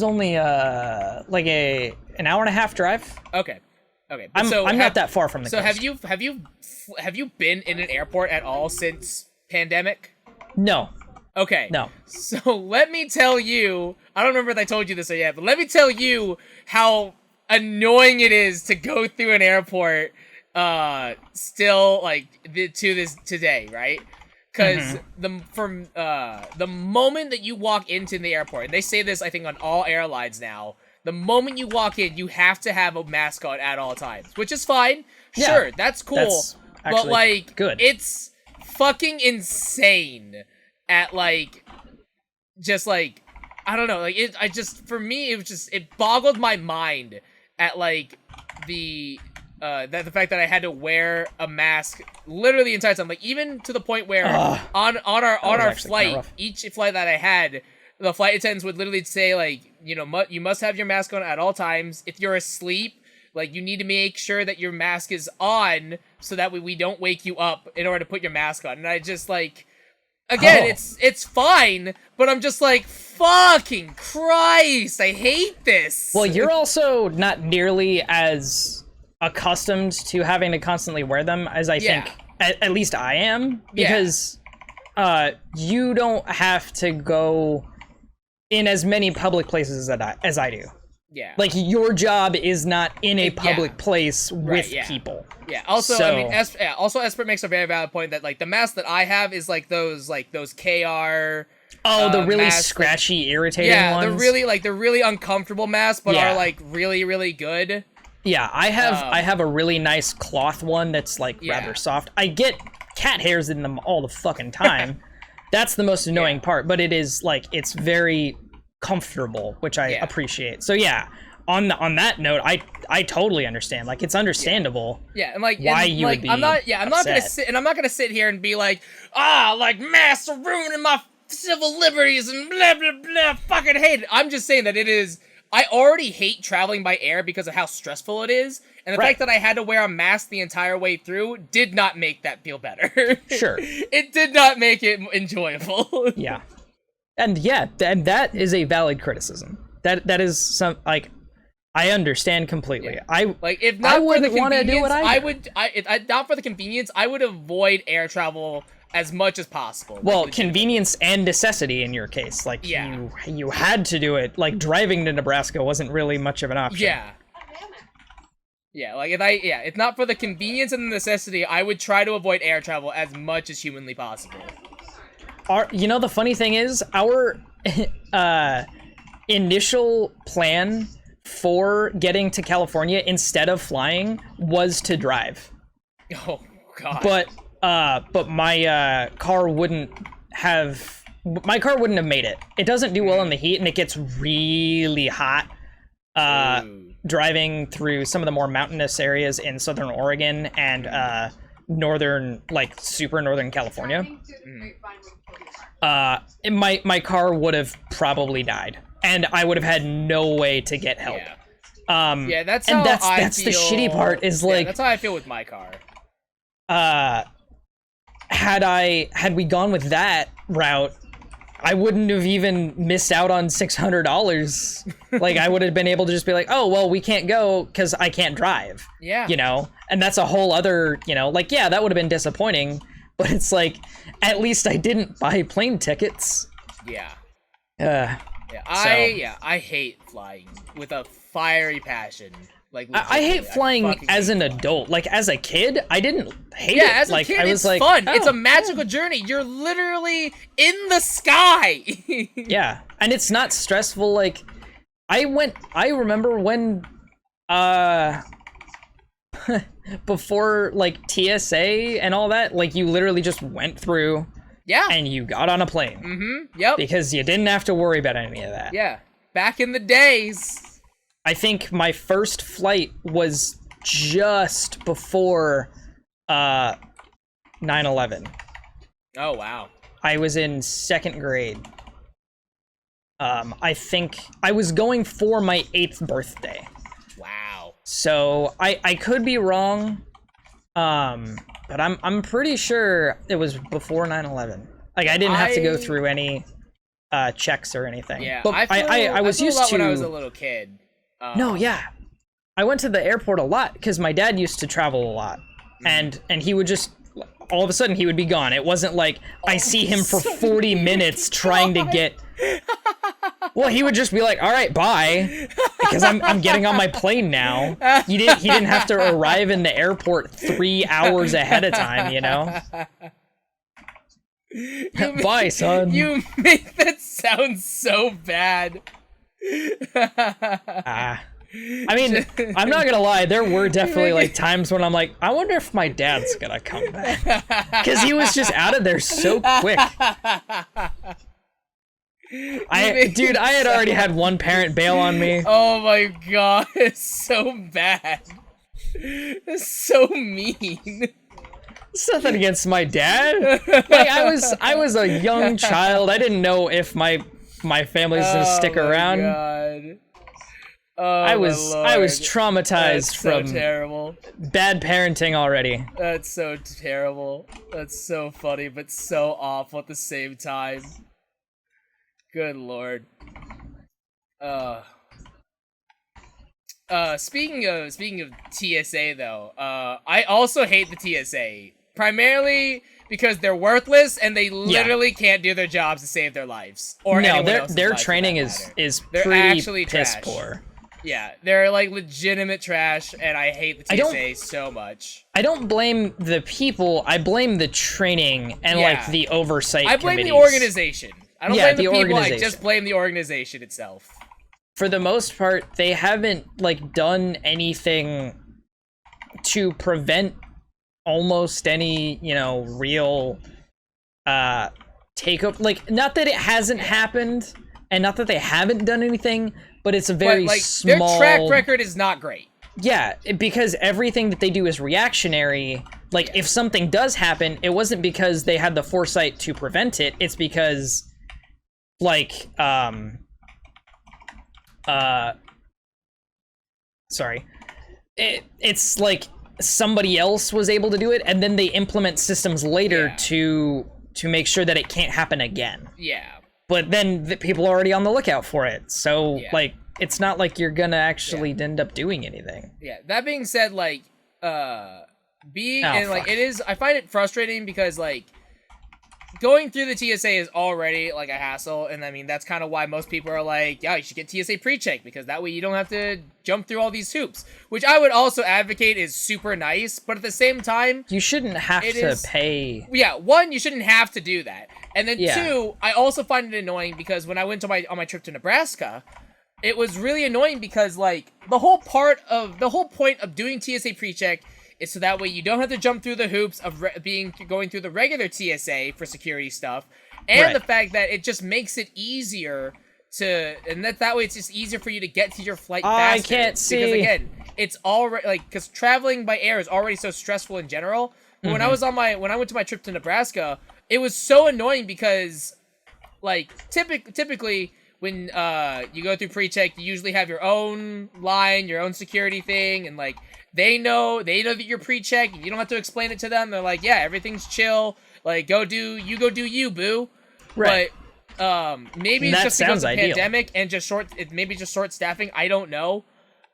only like an hour and a half drive. Okay. I'm not that far from the coast. So have you been in an airport at all since pandemic? No. Okay. No. So let me tell you, I don't remember if I told you this or yet, but let me tell you how annoying it is to go through an airport still, like, to this today, right? Because the moment that you walk into the airport, and they say this, I think, on all airlines now, the moment you walk in, you have to have a mask on at all times, which is fine. Yeah, sure, that's cool. that's but actually like, good. It's fucking insane at like, just like, I don't know, like for me, it boggled my mind at like the fact that I had to wear a mask literally the entire time, like even to the point where on our flight, each flight that I had, the flight attendants would literally say like, you must have your mask on at all times. If you're asleep, like you need to make sure that your mask is on so that we don't wake you up in order to put your mask on. And I just like, again, it's fine, but I'm just like, fucking Christ, I hate this. Well, you're also not nearly as accustomed to having to constantly wear them as I think, at least I am, because you don't have to go in as many public places as I do. Yeah. Like, your job is not in a public place with people. Yeah. Also, I mean, Esprit makes a very valid point that like the mask that I have is like those KR. Oh, the really scratchy, irritating ones. Yeah, they're really uncomfortable masks, but are like really, really good. Yeah, I have a really nice cloth one that's like rather soft. I get cat hairs in them all the fucking time. That's the most annoying part, but it is like, it's very comfortable, which I appreciate. So yeah, on that note, I totally understand. Like, it's understandable. Yeah, and like why you would be I'm not gonna sit here and be like, like masks are ruining my civil liberties and blah blah blah. Fucking hate it. I'm just saying that it is. I already hate traveling by air because of how stressful it is, and the fact that I had to wear a mask the entire way through did not make that feel better. Sure, it did not make it enjoyable. Yeah. And that is a valid criticism. That is some, like, I understand completely. Yeah. If not, I wouldn't want to do what I would. Not for the convenience. I would avoid air travel as much as possible. Well, convenience and necessity in your case. Like, you had to do it. Like, driving to Nebraska wasn't really much of an option. Yeah. Yeah, like if not for the convenience and the necessity, I would try to avoid air travel as much as humanly possible. The funny thing is, our initial plan for getting to California instead of flying was to drive. Oh God! But my car wouldn't have made it. It doesn't do well in the heat, and it gets really hot. Driving through some of the more mountainous areas in Southern Oregon and super northern California. My car would have probably died, and I would have had no way to get help. That's the shitty part. Is like, that's how I feel with my car. Had we gone with that route, I wouldn't have even missed out on $600. Like, I would have been able to just be like, oh, well, we can't go because I can't drive. Yeah. And that's a whole other, that would have been disappointing, but it's like, at least I didn't buy plane tickets. Yeah. I hate flying with a fiery passion. Like, I hate flying as an adult. Like, as a kid, I didn't hate it. Yeah, as a kid, it's fun. It's a magical journey. You're literally in the sky. Yeah, and it's not stressful. Like, I remember when, before, like, TSA and all that, like, you literally just went through. Yeah. And you got on a plane. Mm-hmm. Yep. Because you didn't have to worry about any of that. Yeah. Back in the days. I think my first flight was just before 9/11. Oh, wow. I was in second grade. I think I was going for my 8th birthday. Wow. So I could be wrong, but I'm pretty sure it was before 9/11. Like, I didn't have to go through any checks or anything. Yeah, but I was used to when I was a little kid. No, yeah. I went to the airport a lot because my dad used to travel a lot, and he would just, all of a sudden, he would be gone. It wasn't like I see him for 40 minutes trying to get. Well, he would just be like, "All right, bye," because I'm getting on my plane now. He didn't have to arrive in the airport 3 hours ahead of time, Bye, son. You make that sound so bad. I mean, I'm not gonna lie. There were definitely like times when I'm like, I wonder if my dad's gonna come back, because he was just out of there so quick. Dude, I had already had one parent bail on me. Oh my god, it's so bad. It's so mean. It's nothing against my dad. Like I was a young child. I didn't know if my family was gonna stick around. God. Oh, I was traumatized That's so from terrible. bad parenting already. That's so terrible. That's so funny, but so awful at the same time. Good lord. Speaking of TSA though, I also hate the TSA. Primarily because they're worthless and they literally can't do their jobs to save their lives. Or no, anyone else's their lives, training is pretty piss trash. poor. Yeah, they're like legitimate trash, and I hate the TSA so much. I don't blame the people. I blame the training and like the oversight. I blame committees. the organization. I don't blame the people. I organization. just blame the organization itself. For the most part, they haven't like done anything to prevent almost any, real take up. Like, not that it hasn't happened, and not that they haven't done anything, but it's a very small. Their track record is not great. Yeah, because everything that they do is reactionary. Like, if something does happen, it wasn't because they had the foresight to prevent it. It's because, like, sorry. It's like somebody else was able to do it, and then they implement systems later to make sure that it can't happen again. Yeah. But then the people are already on the lookout for it, so like it's not like you're gonna actually end up doing anything. Yeah. That being said, like, it is. I find it frustrating because like going through the TSA is already like a hassle, and I mean that's kind of why most people are like, yeah, you should get TSA pre-check because that way you don't have to jump through all these hoops, which I would also advocate is super nice, but at the same time, you shouldn't have to pay. Yeah, one, you shouldn't have to do that, and then two, I also find it annoying because when I went on my trip to Nebraska, it was really annoying because like the whole point of doing TSA pre-check is so that way you don't have to jump through the hoops of going through the regular TSA for security stuff, and the fact that it just makes it easier that way it's just easier for you to get to your flight faster. I can't see. Because again, it's already like because traveling by air is already so stressful in general. But when I went to my trip to Nebraska, it was so annoying because like typically when you go through pre-check, you usually have your own line, your own security thing, and like they know that you're pre-check. You don't have to explain it to them. They're like, yeah, everything's chill. Like, go do you, boo. Right. But maybe it's just because of the pandemic and just short staffing. I don't know.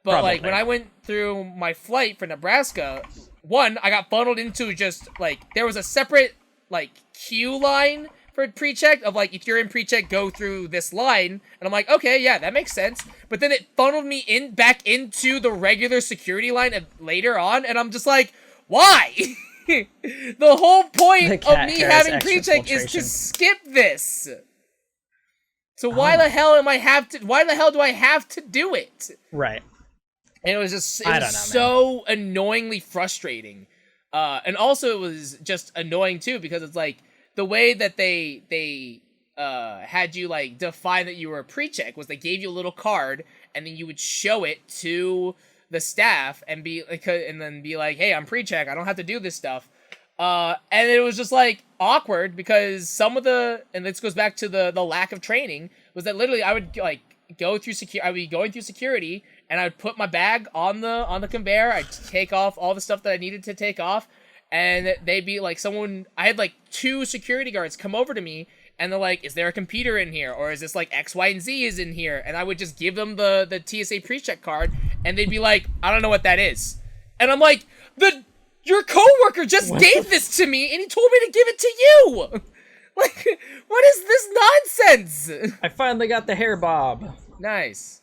But Probably. like when I went through my flight for Nebraska, one, I got funneled into just like there was a separate like queue line for pre-check of like if you're in pre-check, go through this line, and I'm like, okay, yeah, that makes sense. But then it funneled me back into the regular security line later on, and I'm just like, why? The whole point of me having pre-check is to skip this. So why the hell do I have to do it? Right. And it was so annoyingly frustrating. And also it was just annoying too because it's like the way that they had you like define that you were a pre-check was they gave you a little card and then you would show it to the staff and then be like, hey, I'm pre-check, I don't have to do this stuff. And it was just like awkward because and this goes back to the lack of training, was that literally I would like I would be going through security and I would put my bag on the conveyor, I'd take off all the stuff that I needed to take off, and they'd be like I had like 2 security guards come over to me and they're like, is there a computer in here? Or is this like X, Y, and Z is in here? And I would just give them the TSA pre-check card and they'd be like, I don't know what that is. And I'm like, your coworker just gave this to me and he told me to give it to you. Like, what is this nonsense? I finally got the hair bob. Nice.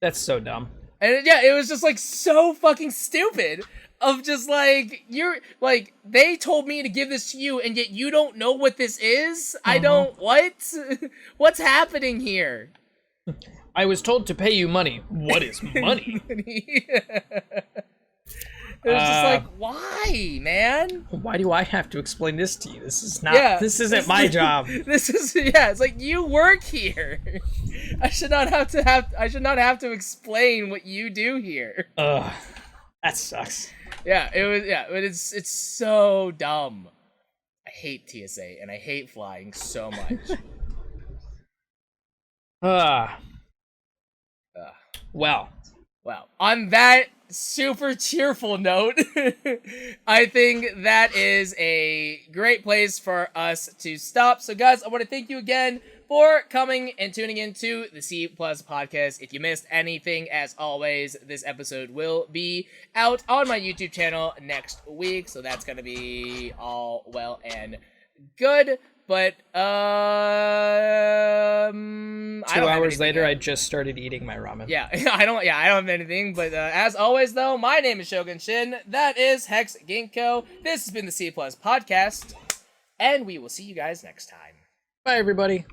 That's so dumb. And yeah, it was just like so fucking stupid. Of just like, you're like, they told me to give this to you and yet you don't know what this is? I don't, what's happening here? I was told to pay you money. What is money? It was just like, why, man? Why do I have to explain this to you? This is not. This isn't my job. This is It's like you work here. I should not have to explain what you do here. Ugh, that sucks. Yeah, it was. Yeah, but it's so dumb. I hate TSA and I hate flying so much. Well. Wow. On that super cheerful note, I think that is a great place for us to stop. So, guys, I want to thank you again for coming and tuning into the C Plus podcast. If you missed anything, as always, this episode will be out on my YouTube channel next week. So that's going to be all well and good. But 2 hours later, I just started eating my ramen. Yeah, I don't have anything. But as always, though, my name is Shogun Shin. That is Hex Ginkgo. This has been the C Plus podcast, and we will see you guys next time. Bye, everybody.